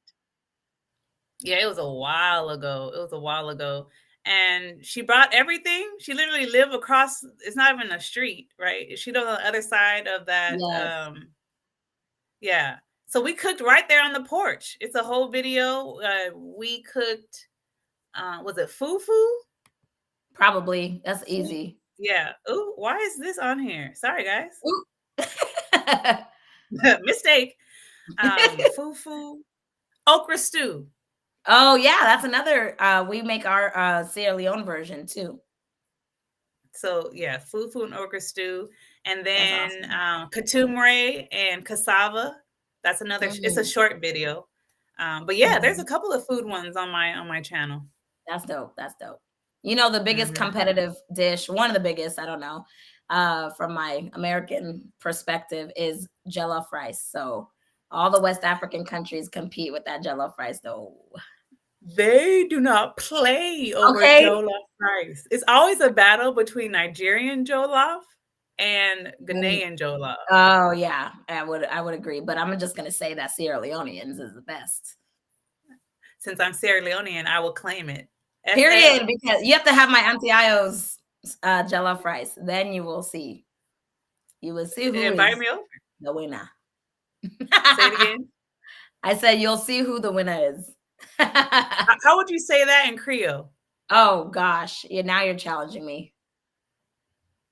Yeah, it was a while ago. It was a while ago. And she brought everything. She literally lived across. It's not even a street, right? She lived on the other side of that. Yes. Yeah. So we cooked right there on the porch. It's a whole video. We cooked. Was it fufu? Probably. That's easy. Yeah. Oh, why is this on here? Sorry, guys. Ooh. Mistake. Fufu. Okra stew. Oh yeah, that's another. We make our Sierra Leone version too. So yeah, fufu and okra stew, and That's then awesome. katumare and cassava. That's another. It's a Mhm. short video, but yeah, there's a Mhm. couple of food ones on my channel. That's dope. That's dope. The biggest Hmm. competitive dish, one of the biggest, I don't know, from my American perspective, is jollof rice. So all the West African countries compete with that jollof rice, though. They do not play over Okay. jollof rice. It's always a battle between Nigerian jollof and Ghanaian jollof. Oh yeah, I would agree. But I'm just gonna say that Sierra Leoneans is the best. Since I'm Sierra Leonean, I will claim it. Period. Because you have to have my Auntie Ayo's jollof rice. Then you will see. You will see who Invite is me over. the winner. Say it again. I said you'll see who the winner is. How would you say that in Creole? Oh gosh, now you're challenging me.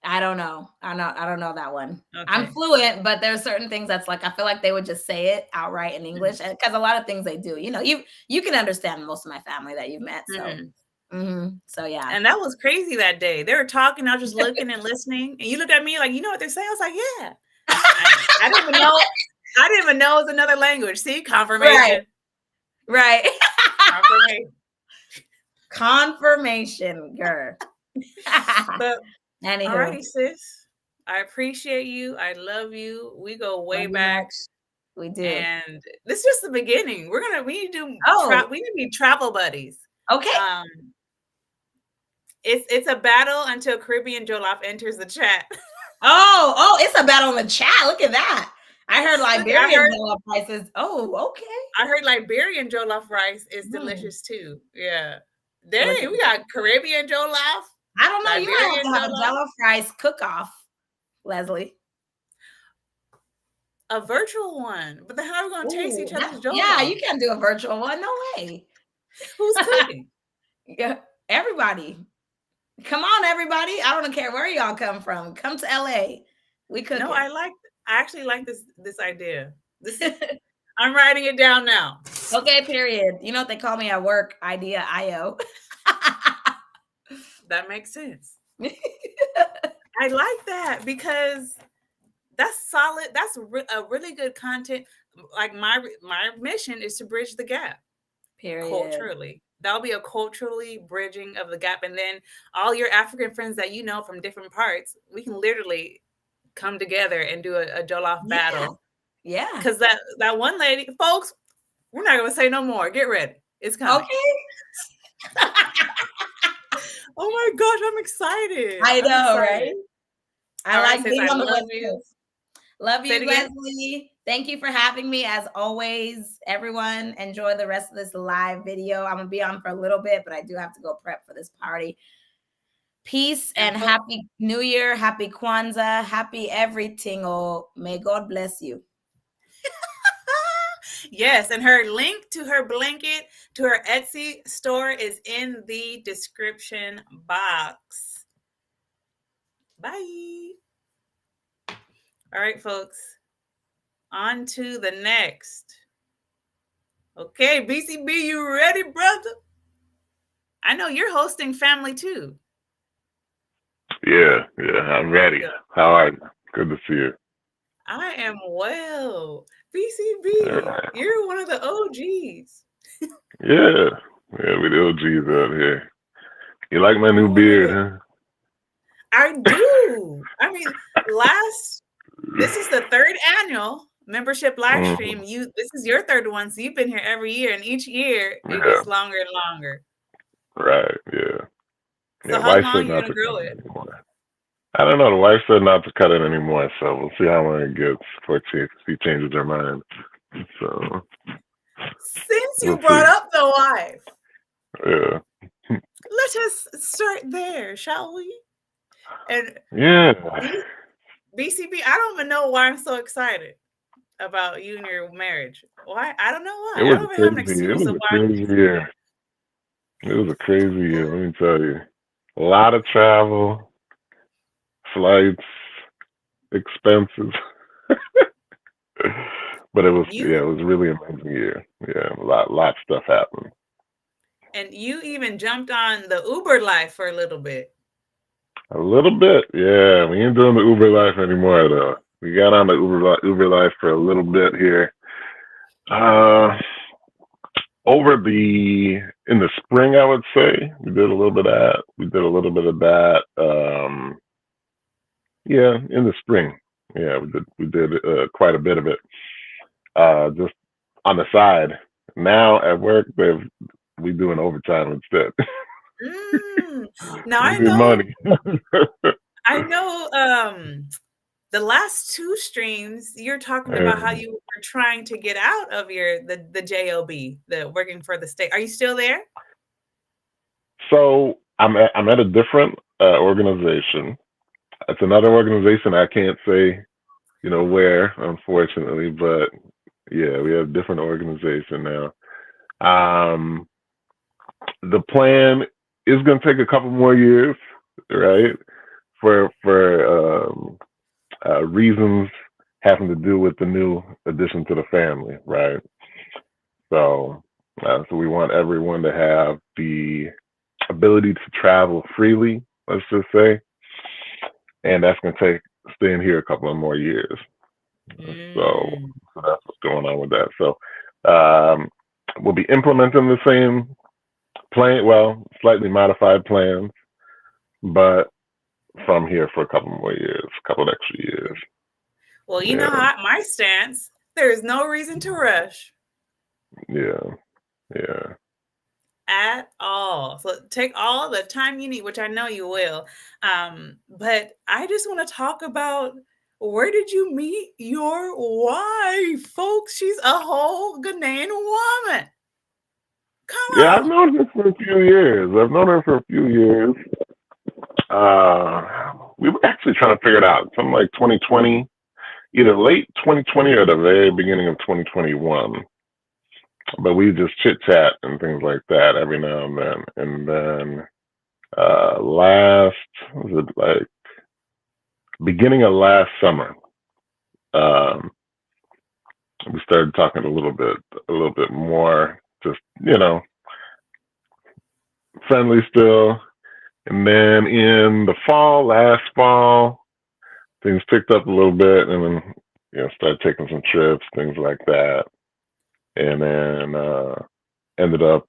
I don't know. I don't know that one. Okay. I'm fluent, but there's certain things that's like I feel like they would just say it outright in English, because a lot of things they do. You can understand most of my family that you've met, so. Mm-hmm. So yeah. And that was crazy that day. They were talking, I was just looking and listening, and you looked at me like, you know what they're saying? I was like, yeah. I didn't even know. I didn't even know it was another language. See, confirmation. Right. Confirmation. Confirmation, girl. But Anywho. alrighty, sis. I appreciate you. I love you. We go way back. We do. And this is just the beginning. We need to do we need to be travel buddies. Okay. It's a battle until Caribbean Jollof enters the chat. Oh, it's a battle in the chat. Look at that. I heard Look, Liberian jollof rice. Oh, okay. I heard Liberian jollof rice is delicious too. Yeah. Dang, we got Caribbean jollof. I don't know. You might Liberian have to have a jollof. jollof rice cook-off, Leslie. A virtual one. But then how are we going to taste each other's jollof? Yeah, you can't do a virtual one. No way. Who's cooking? Yeah, everybody. Come on, everybody. I don't care where y'all come from. Come to LA. We cook. No, I actually like this idea. I'm writing it down now. Okay, period. You know what they call me at work? Idea IO. That makes sense. I like that because that's solid. That's a really good content. Like my mission is to bridge the gap. Period. Culturally. That'll be a culturally bridging of the gap. And then all your African friends that you know from different parts, we can literally come together and do a jollof battle. Yeah. Because that one lady, folks, we're not going to say no more. Get ready. It's coming. Okay. Oh my gosh, I'm excited. I know, right? I like being on the West Coast. Love you, Leslie. Thank you for having me as always. Everyone, enjoy the rest of this live video. I'm going to be on for a little bit, but I do have to go prep for this party. Peace and happy New Year. Happy Kwanzaa. Happy everything. Oh, may God bless you. Yes, and her link to her blanket, to her Etsy store is in the description box. Bye. All right, folks. On to the next. Okay, BCB, you ready, brother? I know you're hosting family too. Yeah, I'm ready. How are you? Good to see you. I am well. BCB, you're one of the OGs. Yeah, we the OGs out here. You like my new beard, huh? I do. I mean, this is the third annual membership live stream. This is your third one, so you've been here every year, and each year it gets longer and longer. Right, yeah. So how long are you gonna grow it? I don't know. The wife said not to cut it anymore, so we'll see how long it gets before she changes her mind. So since you brought up the wife, yeah, let us start there, shall we? And yeah, BCB, I don't even know why I'm so excited about you and your marriage. Why? I don't know why. It was crazy. It was a crazy year. It was a crazy year. Let me tell you, a lot of travel, flights, expenses. But it was it was really amazing year. Yeah, a lot of stuff happened. And you even jumped on the Uber life for a little bit. A little bit, yeah. We ain't doing the Uber life anymore though. We got on the Uber life for a little bit here. In the spring, I would say we did a little bit of that. We did a little bit of that. Yeah, in the spring. Yeah, we did quite a bit of it. Just on the side. Now at work, we doing overtime instead. Now I know money. I know. The last two streams, you're talking about how you were trying to get out of the job, the working for the state. Are you still there? So I'm at a different organization. It's another organization I can't say, where, unfortunately, but yeah, we have a different organization now. The plan is going to take a couple more years, right? For reasons having to do with the new addition to the family, right? So we want everyone to have the ability to travel freely, let's just say, and that's going to take staying here a couple of more years. So that's what's going on with that. So we'll be implementing the same plan, well, slightly modified plans, but from here for a couple more years, a couple of extra years. Well, you know my stance. There's no reason to rush. Yeah. At all. So take all the time you need, which I know you will. But I just want to talk about Where did you meet your wife, folks? She's a whole Ghanaian woman. Come Yeah, I've on. known her for a few years. We were actually trying to figure it out. Something like 2020, either late 2020 or the very beginning of 2021. But we just chit chat and things like that every now and then. And then last, was it like beginning of last summer, um, we started talking a little bit more, just friendly still. And then in the fall, last fall, things picked up a little bit, and then started taking some trips, things like that, and then ended up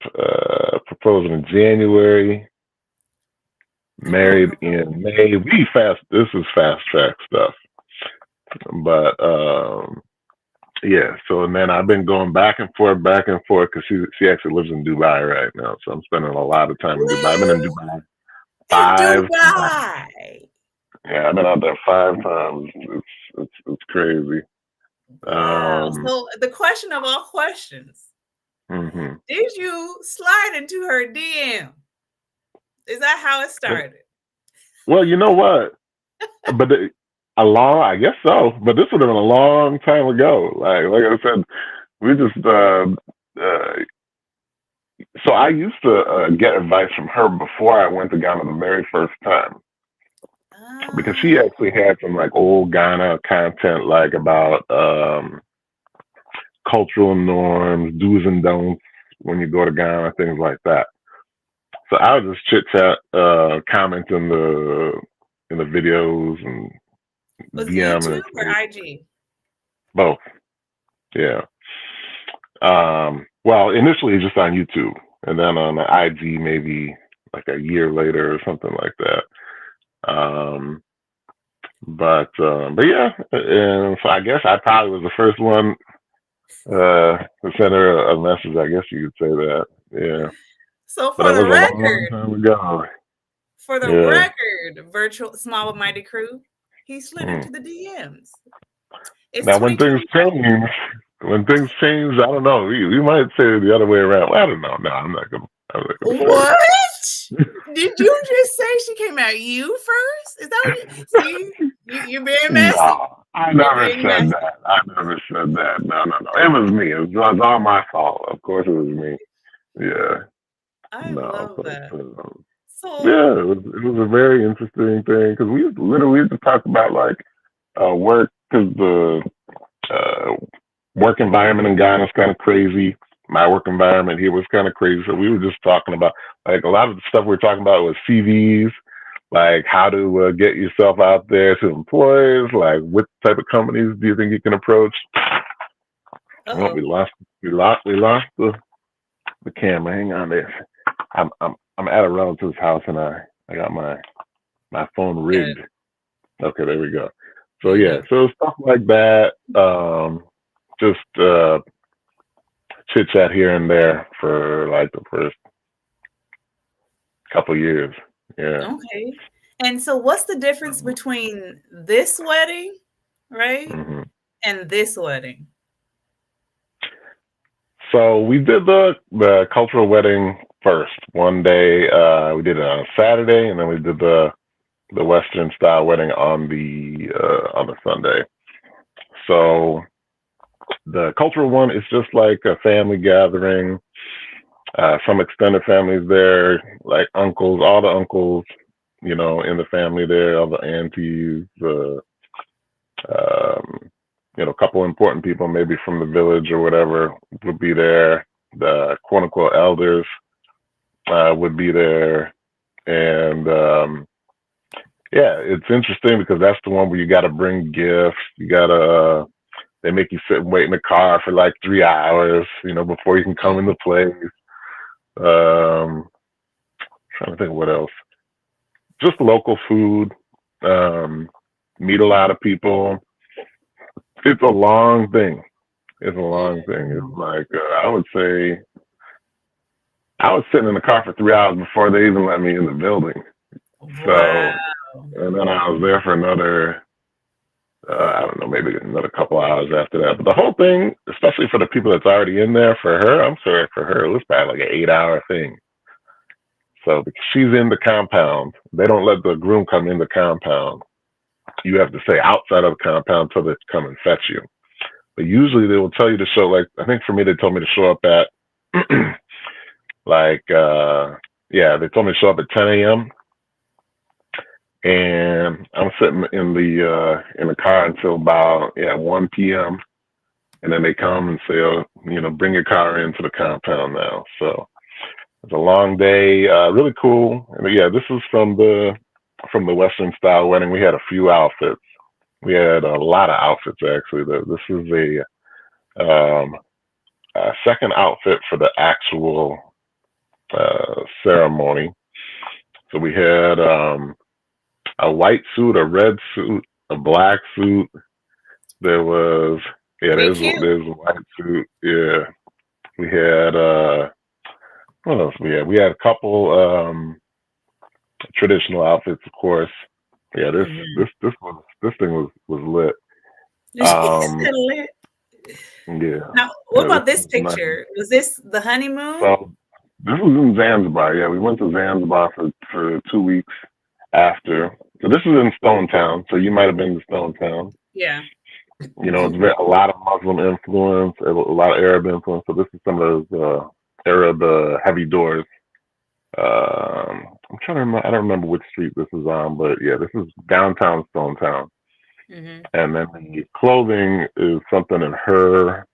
proposing in January, married in May. This is fast track stuff, but yeah. So and then I've been going back and forth, because she actually lives in Dubai right now, so I'm spending a lot of time in Dubai. I've been in Dubai In 5 times. Dubai. Yeah, I've been out there 5 times. It's crazy. Wow. So the question of all questions. Mm-hmm. Did you slide into her DM? Is that how it started? Well, you know what? But I guess so. But this would have been a long time ago. Like I said, we just. So I used to get advice from her before I went to Ghana the very first time, because she actually had some like old Ghana content, like about cultural norms, do's and don'ts when you go to Ghana, things like that. So I would just chit chat, comment in the videos and Was it DM YouTube and or say IG? both. Yeah. Well, initially just on YouTube, and then on the IG maybe like a year later or something like that. But yeah, and so I guess I probably was the first one to send her a message. I guess you could say that. Yeah. So But for it the was a long record, time ago. Yeah. virtual small but mighty crew, he slid Mm. into the DMs. It's Now, 2025. when things change, I don't know. We might say it the other way around. Well, I don't know. No, I'm not gonna. I'm not gonna say What? Did you just say she came at you first? Is that what you see? You're being it. messy. No, I You're never being said messy. that. I never said that. No, no, no. It was me. It was all my fault. Of course, it was me. Yeah. I No, love but that. So, yeah, it was a very interesting thing, because we literally just talked about like work, because the uh, work environment in Ghana is kind of crazy. My work environment here was kind of crazy. So we were just talking about, like, a lot of the stuff we were talking about was CVs, like how to get yourself out there to employers, like what type of companies do you think you can approach? Oh, uh-oh. we lost the camera. Hang on there. I'm at a relative's house, and I got my phone Got it. rigged. Okay, there we go. There So you yeah, go. so stuff like that. Just chit chat here and there for like the first couple years. Yeah. Okay. And so what's the difference between this wedding, right? hmm And this wedding? So we did the cultural wedding first. One day we did it on a Saturday, and then we did the Western style wedding on the Sunday. So the cultural one is just like a family gathering. Some extended families there, like uncles, all the uncles, in the family there, all the aunties, um, a couple important people, maybe from the village or whatever, would be there. The quote unquote elders would be there. And yeah, it's interesting because that's the one where you got to bring gifts. You got to, they make you sit and wait in the car for like 3 hours, before you can come into place. Trying to think of what else. Just local food. Meet a lot of people. It's a long thing. It's a long thing. It's like I would say I was sitting in the car for 3 hours before they even let me in the building. Wow. So, and then I was there for another I don't know, maybe another couple hours after that. But the whole thing, especially for the people that's already in there, for her, I'm sorry, for her, it was probably like an 8 hour thing. So because she's in the compound, they don't let the groom come in the compound. You have to stay outside of the compound until they come and fetch you. But usually they will tell you to show, like, I think for me, they told me to show up at, like, they told me to show up at 10 a.m. And I'm sitting in the car until about 1 p.m. And then they come and say, oh, bring your car into the compound now. So it's a long day, really cool. And yeah, this is from the Western style wedding. We had a few outfits. We had a lot of outfits actually. This is a second outfit for the actual ceremony. So we had a white suit, a red suit, a black suit. There was Pretty cute. there's a white suit. Yeah, we had what else we had? We had a couple traditional outfits, of course. Yeah, this thing was lit. Lit. Yeah, Now, what about this this was nice. picture? Was this the honeymoon? So this was in Zanzibar. Yeah, we went to Zanzibar for 2 weeks after. So this is in Stone Town. So you might have been to Stone Town. Yeah. It's a lot of Muslim influence, a lot of Arab influence. So this is some of those Arab heavy doors. I'm trying to remember. I don't remember which street this is on, but yeah, this is downtown Stone Town. Mm-hmm. And then the clothing is something that her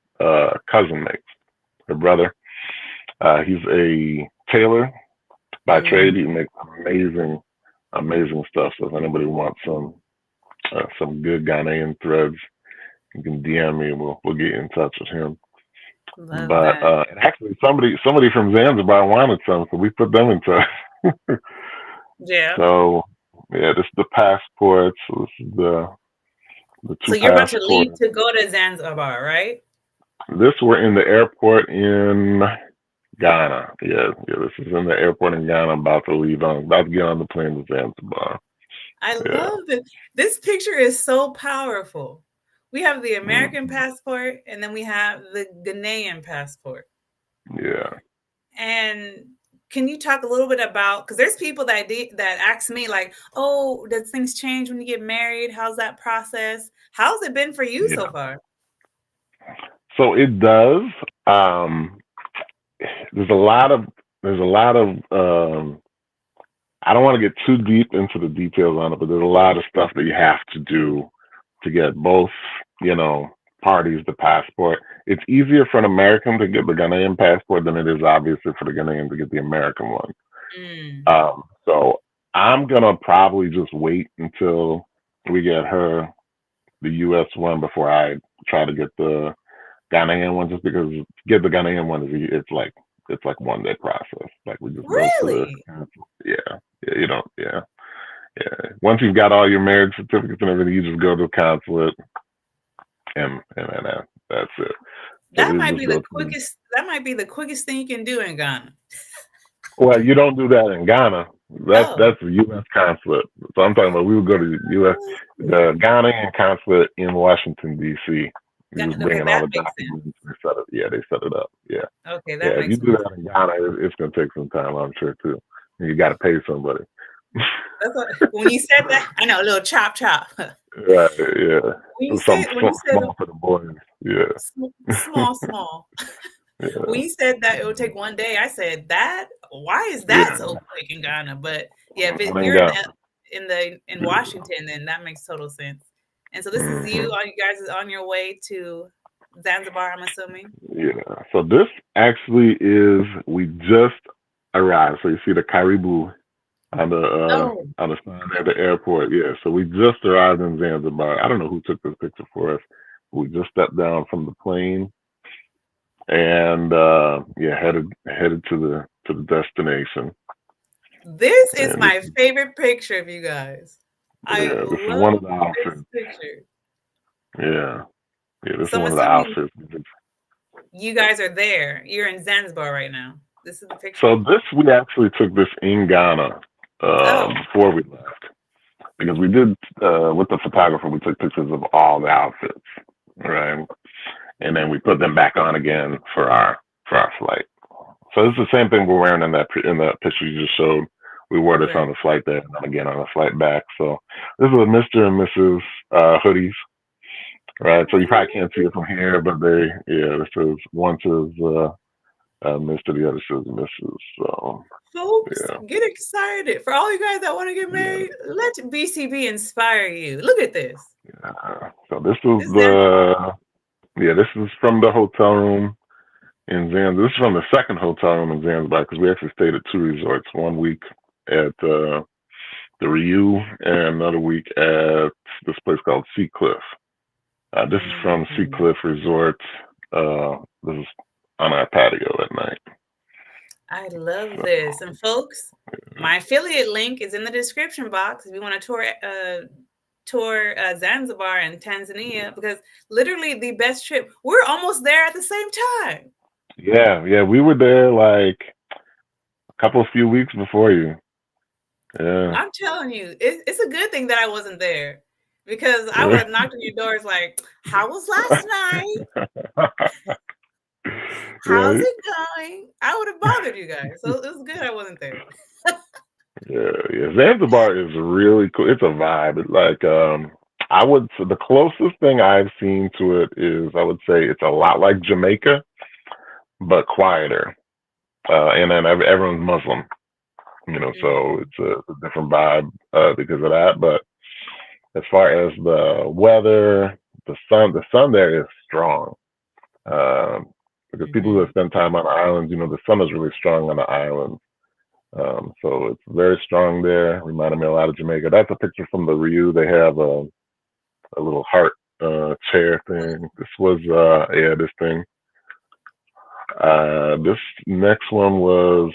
cousin makes. Her brother. He's a tailor by trade. He makes amazing stuff. So if anybody wants some good Ghanaian threads, you can DM me. We'll get in touch with him. Love But that. and actually, somebody from Zanzibar wanted some, so we put them in touch. Yeah. So yeah, this is the passports. So this is the So two you're about to passports. leave to go to Zanzibar, right? This we're in the airport in Ghana. Yeah. This is in the airport in Ghana. About to get on the plane to Zanzibar. I love it. This picture is so powerful. We have the American passport, and then we have the Ghanaian passport. Yeah. And can you talk a little bit about, because there's people that ask me like, oh, does things change when you get married? How's that process? How's it been for you so far? So it does. There's a lot of I don't want to get too deep into the details on it, but there's a lot of stuff that you have to do to get both, parties the passport. It's easier for an American to get the Ghanaian passport than it is obviously for the Ghanaian to get the American one. So I'm gonna probably just wait until we get her the US one before I try to get the Ghanaian one, just because to get the Ghanaian one it's like 1 day process. Like we just go to the once you've got all your marriage certificates and everything, you just go to the consulate and that's it. That might be the quickest. That might be the quickest thing you can do in Ghana. Well, you don't do that in Ghana. That's the U.S. consulate. So I'm talking about we would go to the Ghanaian consulate in Washington D.C. You just bring in all the documents. They set it up. Yeah. Okay, that makes sense. If you do that in Ghana, it's gonna take some time, I'm sure too. And you got to pay somebody. When you said that, I know, a little chop. Right. Yeah. When you said small for the boys. Yeah. Small. Yeah. When you said that it would take 1 day, I said that. Why is that so quick in Ghana? But yeah, if you're in Washington, then that makes total sense. And so this is you. All you guys is on your way to Zanzibar, I'm assuming. Yeah. So this actually is we just arrived. So you see the Caribou on the sign at the airport. Yeah. So we just arrived in Zanzibar. I don't know who took this picture for us. We just stepped down from the plane and headed to the destination. This is my favorite picture of you guys. I love one of the outfits. This picture. Yeah. This is one of the outfits. You guys are there. You're in Zanzibar right now. This is the picture. So we actually took this in Ghana before we left. because we did with the photographer, we took pictures of all the outfits, right, and then we put them back on again for our flight. So it's the same thing we're wearing in that picture you just showed. We wore this on Right. the flight there and then again on the flight back. So this is a Mr. and Mrs. Hoodies, right? So you probably can't see it from here, but this is one says Mr. The other says Mrs. So Folks, yeah, get excited. For all you guys that want to get yeah, married, let BCB inspire you. Look at this. yeah. So this is This Zanzibar. this is from the hotel room in Zanzibar. This is from the second hotel room in Zanzibar because we actually stayed at two resorts. 1 week at the Ryu and another week at this place called Sea Cliff. This is from Sea Mhm. Cliff Resort. This is on our patio at night. I love So, this. And folks, my affiliate link is in the description box if you want to tour Zanzibar and Tanzania, because literally the best trip. We're almost there at the same time. yeah, we were there like a few weeks before you. Yeah. I'm telling you, it's a good thing that I wasn't there, because I would have knocked on your doors like, "How was last night? How's Right. it going?" I would have bothered you guys, so it was good I wasn't there. Yeah. Zanzibar is really cool. It's a vibe. It's like I would say the closest thing I've seen to it is I would say it's a lot like Jamaica, but quieter. And then everyone's Muslim, so Mm, it's a different vibe because of that. But as far as the weather, the sun there is strong. Because people who have mhm. spent time on the islands, the sun is really strong on the islands. So it's very strong there. Reminded me a lot of Jamaica. That's a picture from the Ryu. They have a little heart chair thing. This was this thing. This next one was,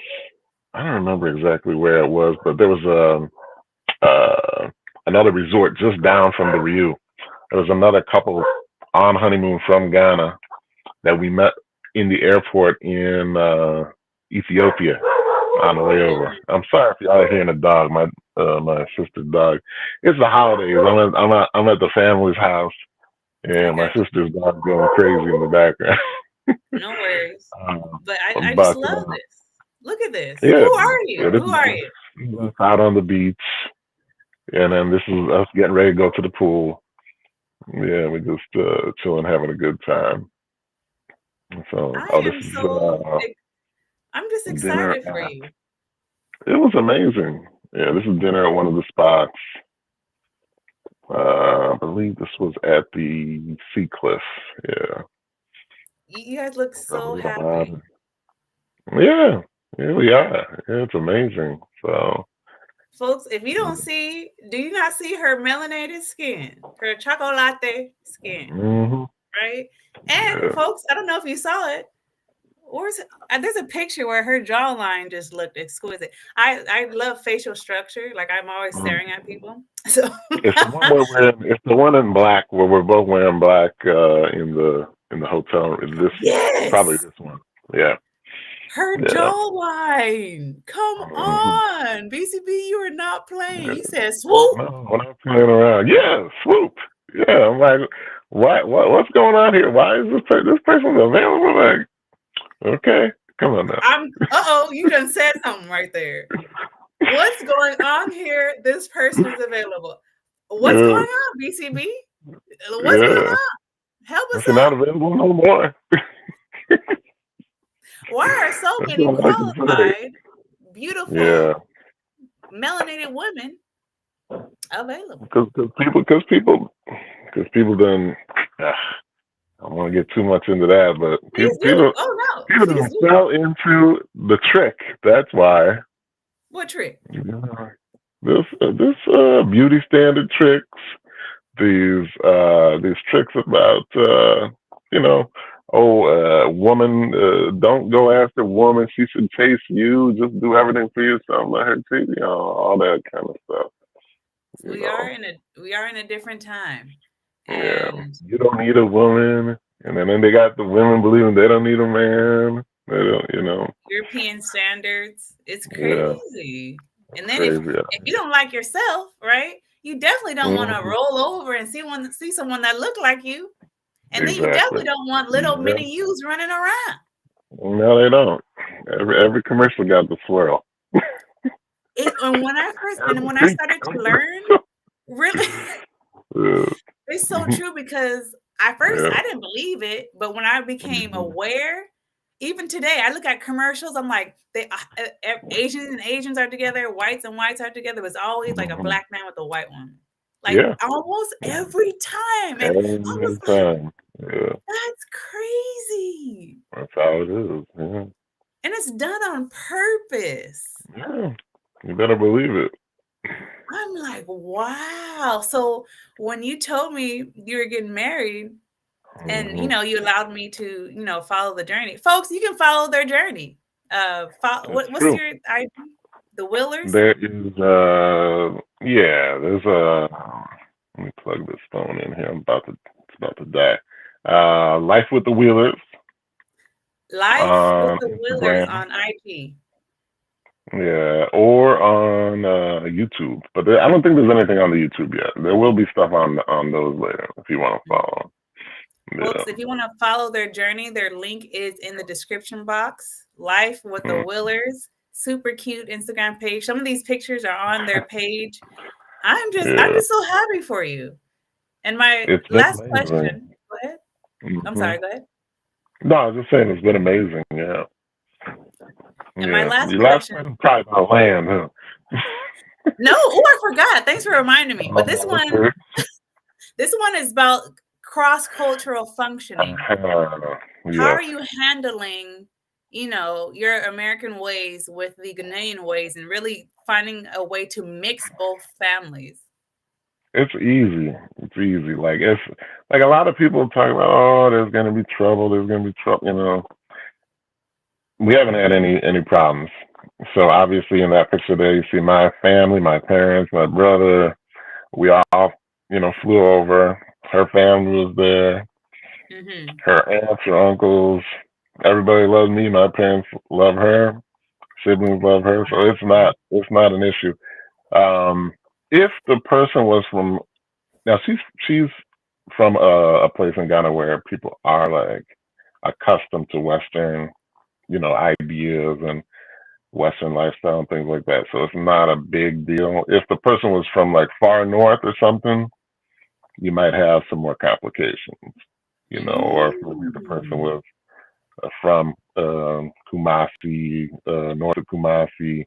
I don't remember exactly where it was, but there was another resort just down from the Ryu. There was another couple on honeymoon from Ghana that we met in the airport in Ethiopia on the way over. I'm sorry if y'all are hearing a dog. My sister's dog. It's the holidays. I'm at the family's house, I and my got you. sister's dog going crazy in the background. No worries. But I just but love this. Look at this. Who yeah, are yeah, you? this Who are you? is out on the beach, and then this is us getting ready to go to the pool. Yeah, we just chilling, having a good time. So, I this am is I'm just dinner excited for at. you. It was amazing. Yeah, this is dinner at one of the spots. I believe this was at the Sea Cliff. Yeah, You guys look so so we don't happy. mind. Yeah, yeah, we are. Yeah, it's amazing. So, Folks, if you don't see, do you not see her melanated skin, her chocolate skin, hmm right? And yeah. folks, I don't know if you saw it. There's a picture where her jawline just looked exquisite. I love facial structure. Like, I'm always Mm. staring at people. So It's the one where it's the one in black where we're both wearing black in the hotel. Is this probably yes, this one? Yeah, her yeah. jawline. Come hmm on, BCB, you are not playing. yeah. You said swoop. No, when I'm playing around, yeah, swoop. Yeah, I'm like, what's going on here? Why is this person available? Like, okay, come on now. You done said something right there. What's going on here? This person is available. What's Yeah, going on, BCB? What's going yeah. on? Help I us said not out. available no more. Why are so That's many all I can say. qualified, Yeah, beautiful, melanated women available? because people done. I don't want to get too much into that, but Please do. Oh no, people please done do. fell into the trick. That's why. What trick? You know, this beauty standard tricks. These tricks about you know woman, don't go after woman, she should chase you, just do everything for yourself, let her chase you, all that kind of stuff, you We are know. in a different time, Yeah, and you don't need a woman, and then they got the women believing they don't need a man, they don't, European standards. It's yeah, crazy. And then if crazy. if you don't like yourself, right? you definitely don't want to Mhm. roll over and see someone that look like you. And then you Exactly. definitely don't want little Yeah. mini yous running around. No, they don't. Every commercial got the swirl. And when I Every started to learn, commercial. really, Yeah. it's so true because at first Yeah. I didn't believe it, but when I became Mhm. aware, even today, I look at commercials. I'm like, Asians and Asians are together, whites and whites are together. But it's always like a Mhm. black man with a white woman, like Yeah. almost every time. And I was Every like, time. Yeah. that's crazy, That's how it is. Yeah. and it's done on purpose. Yeah. You better believe it. I'm like, wow. So when you told me you were getting married, and Mhm. you allowed me to follow the journey, folks, you can follow their journey. It's What's true. your ID? The Willers. There is yeah, there's a let me plug this phone in here. It's about to die. Life with the Wheelers Life with on the Willers Instagram. on IG. Yeah, or on YouTube. But I don't think there's anything on the YouTube yet. There will be stuff on those later if you want to follow. Folks, Yeah. if you want to follow their journey, their link is in the description box. Life with the Mm. Willers. Super cute Instagram page. Some of these pictures are on their page. I'm Yeah. just so happy for you. And my It's been last amazing. question. Go ahead. I'm Hmm. sorry, go ahead. No, I was just saying it's been amazing. Yeah. And my Yeah. last Your last question. question probably about land, huh? No, oh, I forgot. Thanks for reminding me. But Oh, okay. this one is about cross-cultural functioning. How Yes. are you handling, your American ways with the Ghanaian ways and really finding a way to mix both families? It's easy. It's easy. It's like a lot of people talk about, oh, there's gonna be trouble. There's gonna be trouble. We haven't had any problems. So obviously, in that picture there, you see my family, my parents, my brother. We all, flew over. Her family was there. Mm-hmm. Her aunts, her uncles. Everybody loves me. My parents love her. Siblings love her. So it's not an issue. Um, if the person was from now, she's from a place in Ghana where people are like accustomed to Western, ideas and Western lifestyle and things like that. So it's not a big deal. If the person was from like far north or something, you might have some more complications, or if maybe the person Mm. was from Kumasi, north of Kumasi,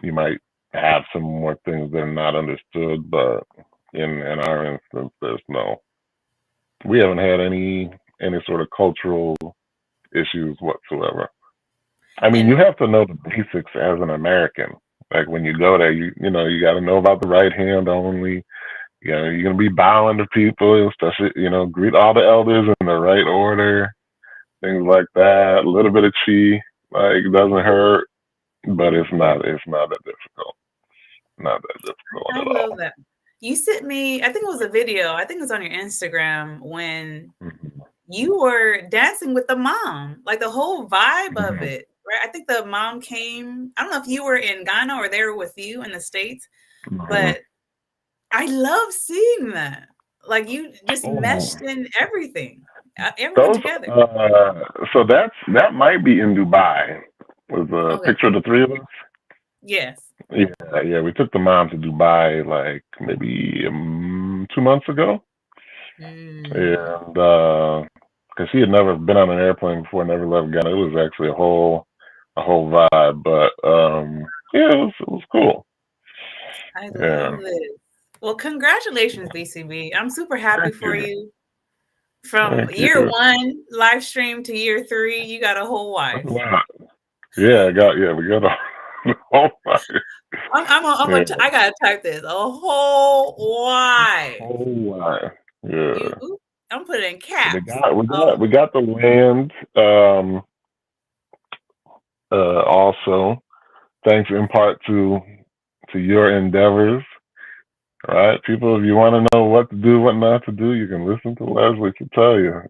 you might have some more things that are not understood. But in our instance, there's no. We haven't had any sort of cultural issues whatsoever. I mean, you And have to know the basics as an American. Like when you go there, you got to know about the right hand only. You're gonna be bowing to people, especially greet all the elders in the right order, things like that. A little bit of chi, like doesn't hurt, but it's not that difficult. Not that difficult I at love all. that. You sent me, I think it was a video, I think it was on your Instagram when Mhm. you were dancing with the mom, like the whole vibe of Mhm. it, right? I think the mom came, I don't know if you were in Ghana or they were with you in the States, Mhm. but I love seeing that. Like you just Oh, meshed in everyone those. together. So that might be in Dubai. Was a Okay. picture of the three of us. Yes. Yeah, yeah. We took the mom to Dubai like maybe 2 months ago, Mm. and because she had never been on an airplane before, never left Ghana. It was actually a whole vibe, but yeah, it was cool. I Yeah, love this. Well, congratulations, BCB. I'm super happy thank for you, you. From thank year you. one live stream to year three, you got a whole That's a wife. lot. Yeah, we got a whole lot. Yeah, I gotta type this. A whole wife. whole lot. You, Yeah, oop, I'm putting in we caps. got we Oh, got we got the land. Also, thanks in part to your endeavors. All right, people, if you want to know what to do, what not to do, you can listen to Leslie to tell you.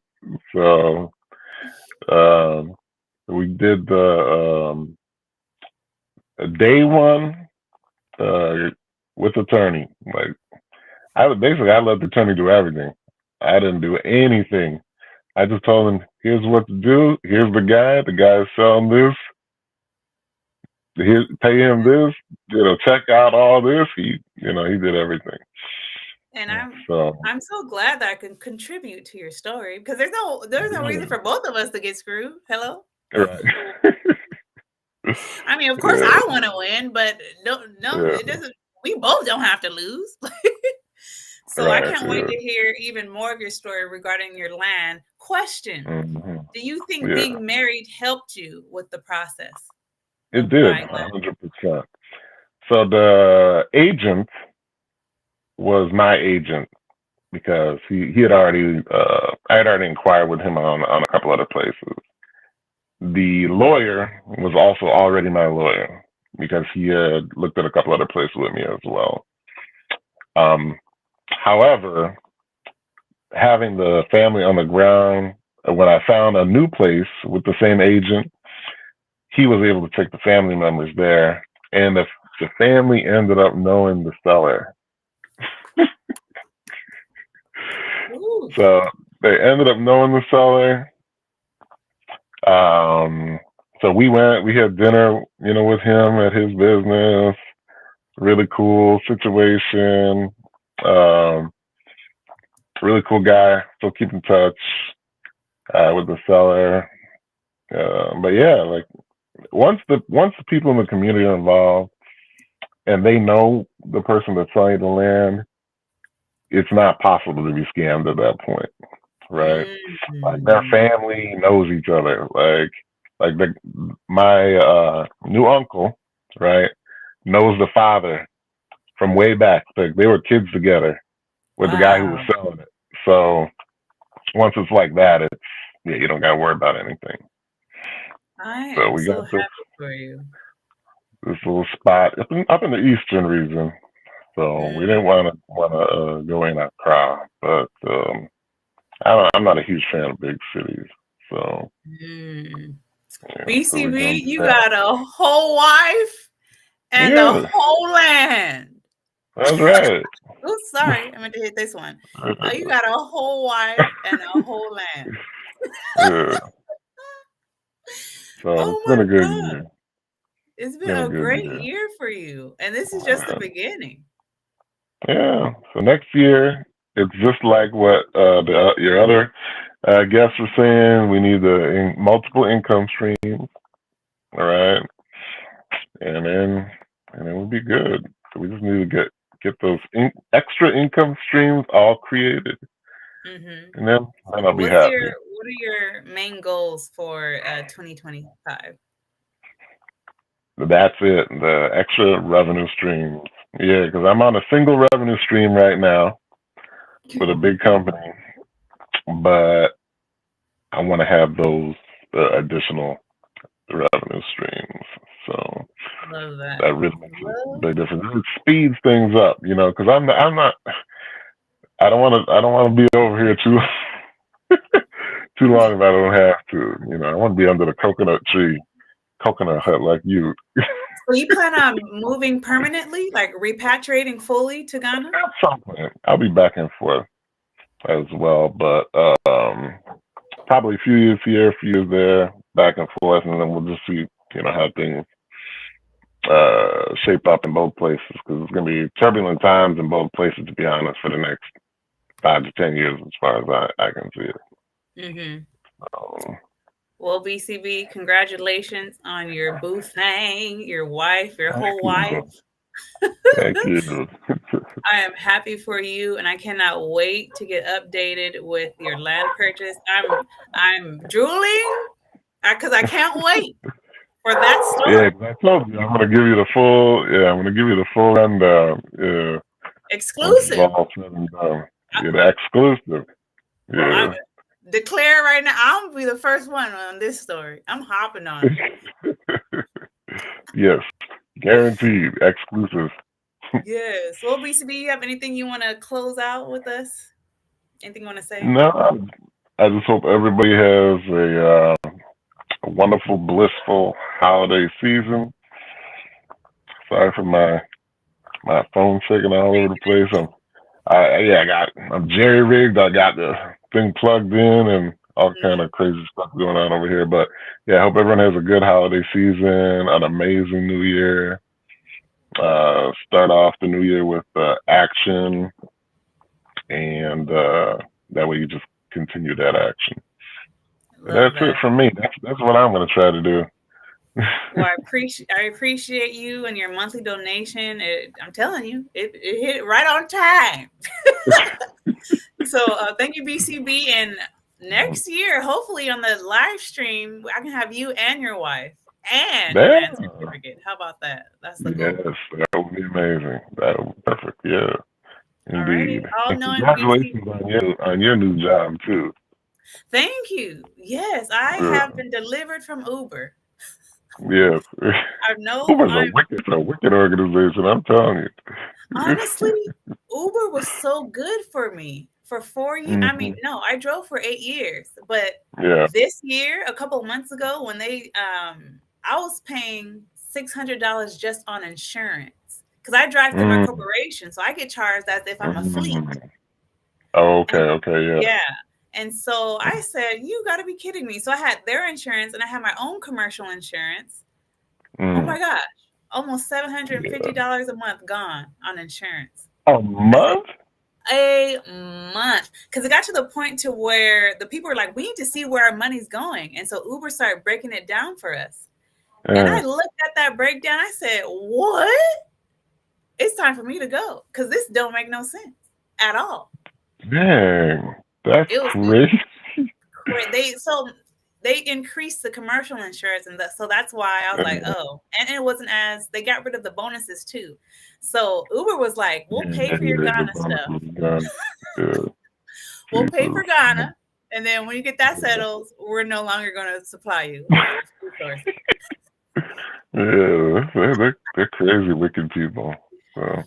So um, we did the day one with attorney. Like I let the attorney do everything. I didn't do anything. I just told him, here's what to do. Here's the guy. The guy's selling this. Here, pay him this. Check out all this. He did everything. And So I'm so glad that I can contribute to your story because there's no reason for both of us to get screwed. Hello? right. I mean, of course Yeah, I want to win, but no, yeah, it doesn't. We both don't have to lose. So I right. can't wait Yeah. to hear even more of your story regarding your land. Question: Hmm. Do you think Yeah, being married helped you with the process it of did, buying land? 100%. So the agent was my agent because he had already I had already inquired with him on a couple other places. The lawyer was also already my lawyer because he had looked at a couple other places with me as well. Um, However, having the family on the ground, when I found a new place with the same agent, he was able to take the family members there, and the family ended up knowing the seller. Ooh. So they ended up knowing the seller. Um, so we had dinner, with him at his business. Really cool situation. Um, really cool guy. Still keep in touch with the seller. But yeah, like once the people in the community are involved and they know the person that's selling the land, it's not possible to be scammed at that point, right? Like their Mm. family knows each other. Like my new uncle, right, knows the father from way back. Like they were kids together with the guy who was Wow. selling it. So once it's like that, it's yeah, you don't got to worry about anything. I So am we so got happy for you. this little spot up in the eastern region. So we Mm. didn't want to go in that crowd, but I'm not a huge fan of big cities. So Mm. yeah, so we're BCB, doing you that. got a whole wife and a Yeah, whole land. that's right. Oh, sorry. I meant to hit this one. You got a whole wife and a whole land. Yeah. So Oh it's been my a good God. year. It's been Been a a good great year. year for you. And this is just the beginning. Yeah. So next year, it's just like what your other guests were saying. We need multiple income streams. All right, and then we'll be good. So we just need to get those extra income streams all created, Mm-hmm. and then I'll be happy. What are your main goals for 2025? That's it. The extra revenue streams. Yeah, because I'm on a single revenue stream right now with a big company, but I want to have those additional revenue streams. So Love that. that really makes a Love. big difference. It speeds things up, because I'm not. I don't want to be over here too long if I don't have to. I want to be under the coconut hut like you. So you plan on moving permanently, like repatriating fully to Ghana? At some point, I'll be back and forth as well, but probably a few years here, a few years there, back and forth, and then we'll just see, how things shape up in both places because it's going to be turbulent times in both places, to be honest, for the next 5 to 10 years, as far as I can see it. Mm-hmm. Um, Well, BCB, congratulations on your boo thing, your wife, your Thank whole wife. you. Thank you. I am happy for you, and I cannot wait to get updated with your land purchase. I'm drooling because I can't wait for that Yeah, story. 'cause I told you I'm gonna give you the full. Yeah, I'm gonna give you the full rundown. Yeah, once it's Exclusive. all said and done. Yeah, the exclusive. I Yeah. declare right now, I'm gonna be the first one on this story. I'm hopping on it. Yes, guaranteed exclusive. Yes. Well, BCB, you have anything you want to close out with us? Anything you want to say? No, I just hope everybody has a wonderful, blissful holiday season. Sorry for my phone shaking all over the place. I'm jerry rigged. I got the thing plugged in and all kind Mm, of crazy stuff going on over here. But yeah, I hope everyone has a good holiday season, an amazing new year. Start off the new year with action, and that way you just continue that action. And love that's it that. from me. That's what I'm gonna try to do. Well, I appreciate you and your monthly donation. I'm telling you, it hit right on time. So thank you, BCB. And next year, hopefully on the live stream, I can have you and your wife and a Yeah. dance certificate. How about that? That's the Yes, goal. that would be amazing. That would be perfect. Yeah, Alrighty, indeed. all And knowing BC. congratulations on your new job too. Thank you. Yes, I have Yeah. been delivered from Uber. Yes. I know Uber's I'm a wicked organization, I'm telling you. honestly, Uber was so good for me for 4 years. I mean, Hmm. no, I drove for 8 years, but Yeah. this year, a couple of months ago, when I was paying $600 just on insurance because I drive through my Mm, corporation, so I get charged as if I'm a fleet. mm. Oh, okay, And okay, yeah. yeah, and so I said, "You got to be kidding me!" So I had their insurance, and I had my own commercial insurance. Oh Mm, my gosh, almost yeah. $750 a month gone on insurance. A I said, month? a month, because it got to the point to where the people were like, we need to see where our money's going, and so Uber started breaking it down for us. And I Yeah. looked at that breakdown, I said, what? It's time for me to go because this don't make no sense at all. Dang. That's It was crazy. they increased the commercial insurance, and so that's why I was like, oh, and it wasn't as they got rid of the bonuses too. So Uber was like, we'll Yeah, pay for your the Ghana bonus stuff. was done. Yeah. We'll pay for Jesus. Ghana, and then when you get that Yeah. settled, we're no longer going to supply you with resources. Yeah, they're crazy, wicked people. So,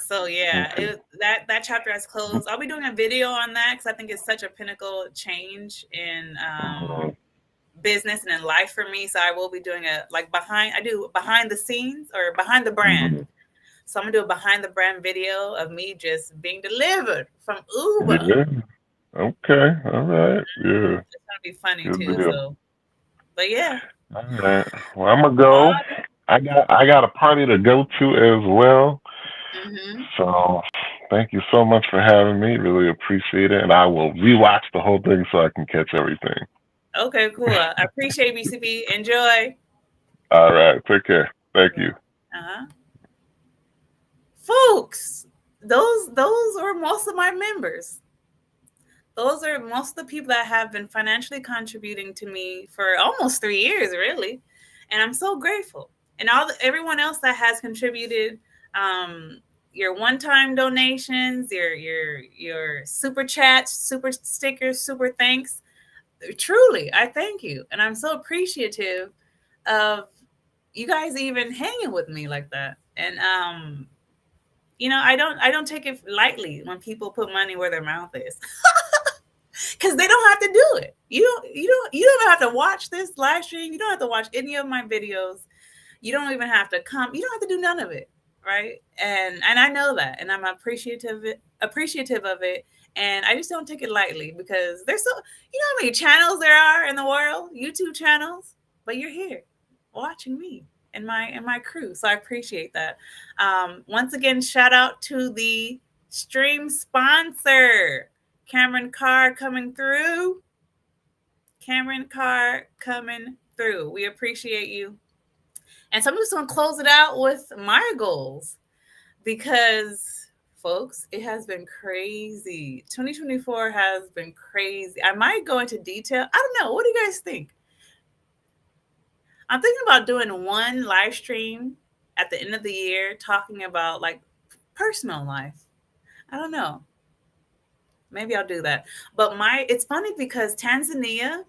So yeah, okay. that chapter has closed. I'll be doing a video on that because I think it's such a pinnacle change in Uh, business and in life for me. So I will be doing I do behind the scenes or behind the brand. mhm. So I'm gonna do a behind the brand video of me just being delivered from Uber. Yeah. Okay. All right. Yeah. It's gonna be funny Good too. deal. So, but yeah, All right. Well, I'm gonna go. all I got a party to go to as well. hmm So thank you so much for having me. Really appreciate it. And I will rewatch the whole thing so I can catch everything. Okay, cool. I appreciate BCB. Enjoy. All right. Take care. Thank you. Uh-huh. Folks, those are most of my members. Those are most of the people that have been financially contributing to me for almost 3 years, really, and I'm so grateful. And everyone else that has contributed, your one-time donations, your super chats, super stickers, super thanks. Truly, I thank you, and I'm so appreciative of you guys even hanging with me like that. And I don't take it lightly when people put money where their mouth is. Because they don't have to do it. You don't have to watch this live stream. You don't have to watch any of my videos. You don't even have to come. You don't have to do none of it, right? And I know that, and I'm appreciative of it, and I just don't take it lightly because there's how many channels there are in the world, YouTube channels, but you're here watching me and my crew, so I appreciate that. Once again, shout out to the stream sponsor, Cameron Carr coming through. Cameron Carr coming through. We appreciate you. And so I'm just going to close it out with my goals because, folks, it has been crazy. 2024 has been crazy. I might go into detail. I don't know. What do you guys think? I'm thinking about doing one live stream at the end of the year talking about like personal life. I don't know. Maybe I'll do that. But it's funny because Tanzania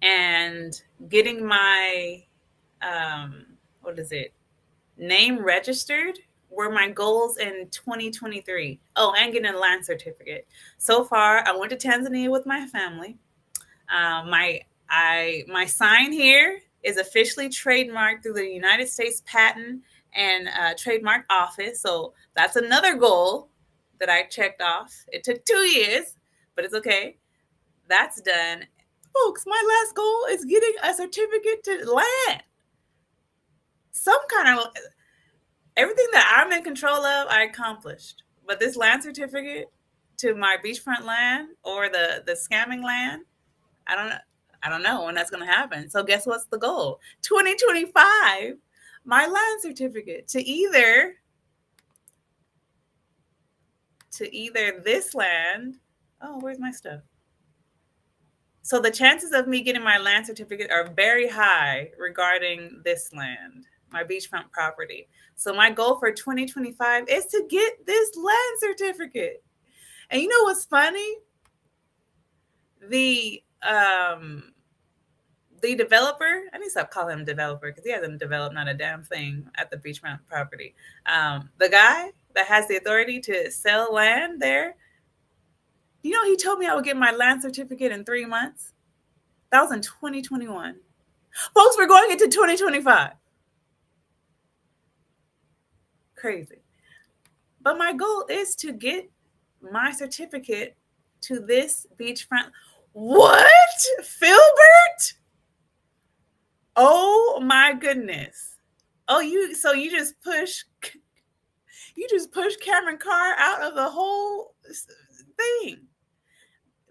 and getting my um what is it, name registered were my goals in 2023. Oh, and getting a land certificate. So far, I went to Tanzania with my family. My sign here is officially trademarked through the United States Patent and Trademark Office. So that's another goal that I checked off. It took 2 years, but it's okay. That's done. Folks, my last goal is getting a certificate to land. Some kind of everything that I'm in control of, I accomplished. But this land certificate to my beachfront land or the scamming land, I don't know. I don't know when that's going to happen. So guess what's the goal? 2025, my land certificate to either this land. Oh, where's my stuff? So the chances of me getting my land certificate are very high regarding this land, my beachfront property. So my goal for 2025 is to get this land certificate. And you know what's funny? The developer, I need to stop calling him developer because he hasn't developed not a damn thing at the beachfront property. The guy that has the authority to sell land there, you know, he told me I would get my land certificate in 3 months. That was in 2021. Folks, we're going into 2025. Crazy. But my goal is to get my certificate to this beachfront. What? Filbert? Oh my goodness. Oh, you just push Cameron Carr out of the whole thing.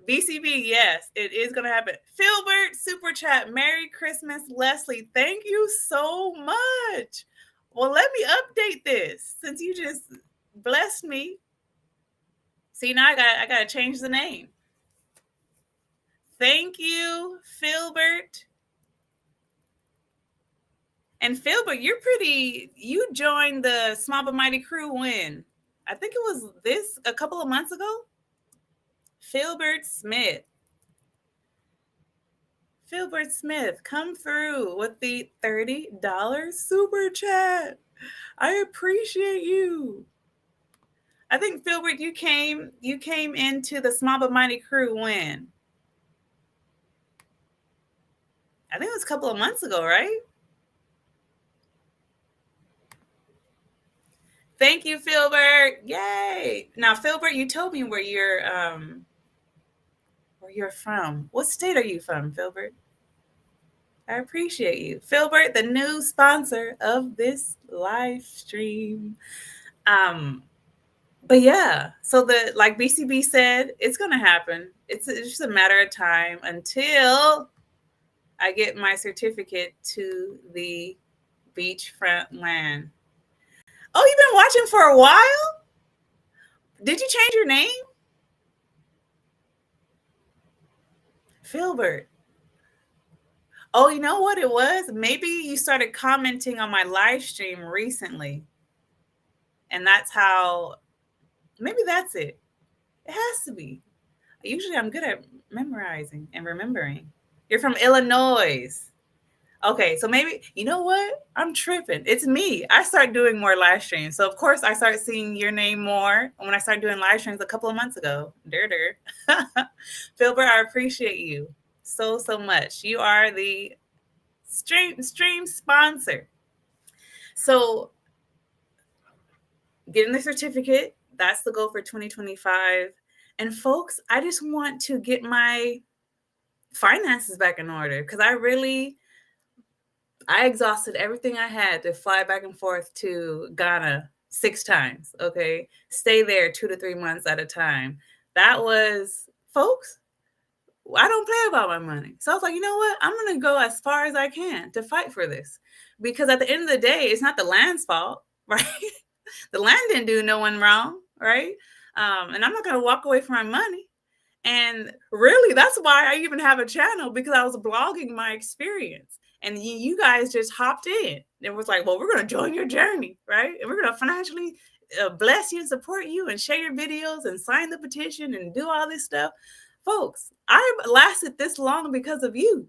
BCB, yes, it is going to happen. Filbert, super chat, Merry Christmas, Leslie. Thank you so much. Well, let me update this since you just blessed me. See, now I got to change the name. Thank you, Filbert. And Filbert, you joined the Small But Mighty crew when? I think it was a couple of months ago. Filbert Smith. Filbert Smith, come through with the $30 super chat. I appreciate you. I think Filbert, you came into the Small But Mighty crew when? I think it was a couple of months ago, right? Thank you, Filbert. Yay. Now, Filbert, you told me where you're from. What state are you from, Filbert? I appreciate you. Filbert, the new sponsor of this live stream. But yeah, so like BCB said, it's gonna happen. It's just a matter of time until I get my certificate to the beachfront land. Oh, you've been watching for a while? Did you change your name? Filbert. Oh, you know what it was? Maybe you started commenting on my live stream recently. And that's how, maybe that's it. It has to be. Usually I'm good at memorizing and remembering. You're from Illinois. Okay, so maybe, you know what? I'm tripping. It's me. I start doing more live streams. So, of course, I started seeing your name more when I started doing live streams a couple of months ago. Filbert, I appreciate you so much. You are the stream sponsor. So, getting the certificate, that's the goal for 2025. And, folks, I just want to get my finances back in order because I exhausted everything I had to fly back and forth to Ghana 6 times, okay? Stay there 2 to 3 months at a time. That was, folks, I don't play about my money. So I was like, you know what? I'm going to go as far as I can to fight for this. Because at the end of the day, it's not the land's fault, right? The land didn't do no one wrong, right? And I'm not going to walk away from my money. And really, that's why I even have a channel, because I was blogging my experience. And you guys just hopped in. It was like, well, we're going to join your journey, right? And we're going to financially bless you and support you and share your videos and sign the petition and do all this stuff. Folks, I lasted this long because of you.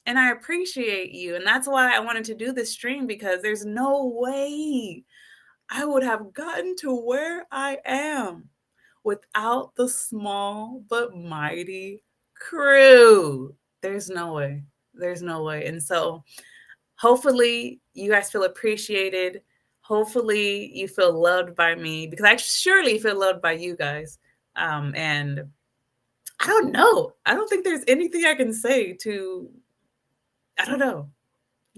And I appreciate you. And that's why I wanted to do this stream, because there's no way I would have gotten to where I am without the Small But Mighty crew. There's no way. There's no way. And so hopefully you guys feel appreciated. Hopefully you feel loved by me, because I surely feel loved by you guys. And I don't know. I don't think there's anything I can say to, I don't know.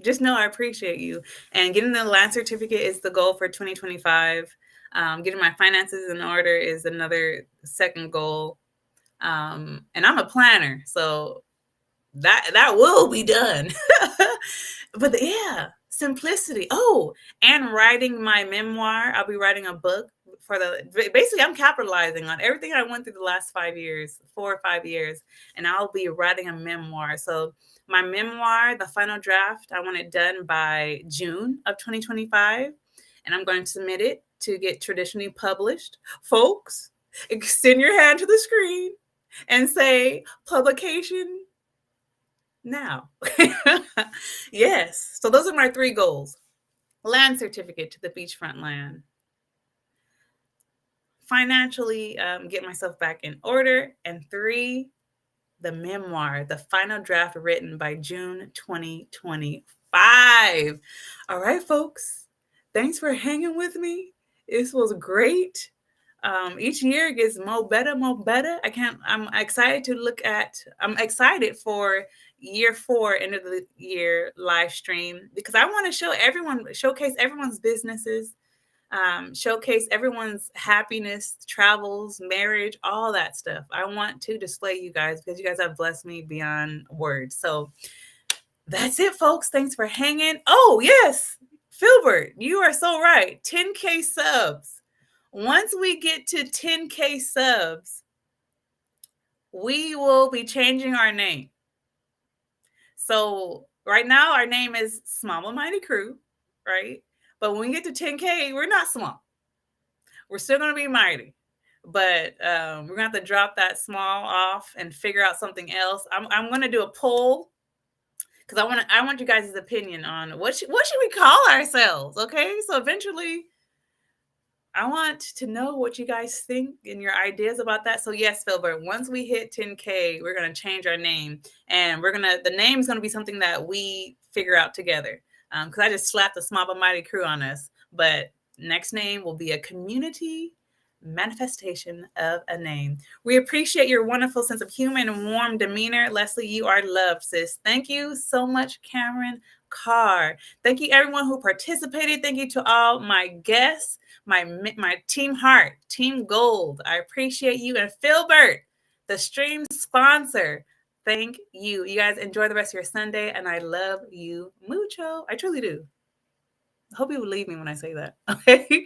Just know I appreciate you. And getting the land certificate is the goal for 2025. Getting my finances in order is another second goal. And I'm a planner, so that will be done. But yeah, simplicity. Oh, and writing my memoir. I'll be writing a book for basically I'm capitalizing on everything I went through the last 5 years, 4 or 5 years, and I'll be writing a memoir. So my memoir, the final draft, I want it done by June of 2025, and I'm going to submit it to get traditionally published. Folks, extend your hand to the screen and say publication now. Yes. So those are my 3 goals. Land certificate to the beachfront land. Financially, get myself back in order. And 3, the memoir, the final draft written by June 2025. All right, folks. Thanks for hanging with me. This was great. Each year gets more better. I'm excited to look at, I'm excited for year 4, end of the year live stream, because I want to showcase everyone's businesses, showcase everyone's happiness, travels, marriage, all that stuff. I want to display you guys, because you guys have blessed me beyond words. So that's it, folks. Thanks for hanging. Oh, yes. Filbert, you are so right. 10K subs. Once we get to 10K subs, we will be changing our name. So right now, our name is Small but Mighty Crew, right? But when we get to 10K, we're not small. We're still going to be mighty. But we're going to have to drop that small off and figure out something else. I'm going to do a poll, because I want you guys' opinion on what should we call ourselves, okay? So eventually, I want to know what you guys think and your ideas about that. So yes, Filbert, once we hit 10K, we're going to change our name, and the name's going to be something that we figure out together. Because I just slapped the Small but Mighty Crew on us. But next name will be a community manifestation of a name. We appreciate your wonderful sense of humor and warm demeanor. Leslie, you are loved, sis. Thank you so much, Cameron Carr. Thank you, everyone who participated. Thank you to all my guests, my Team Heart, Team Gold. I appreciate you. And Filbert, the stream sponsor. Thank you. You guys enjoy the rest of your Sunday, and I love you mucho. I truly do. I hope you believe me when I say that. Okay.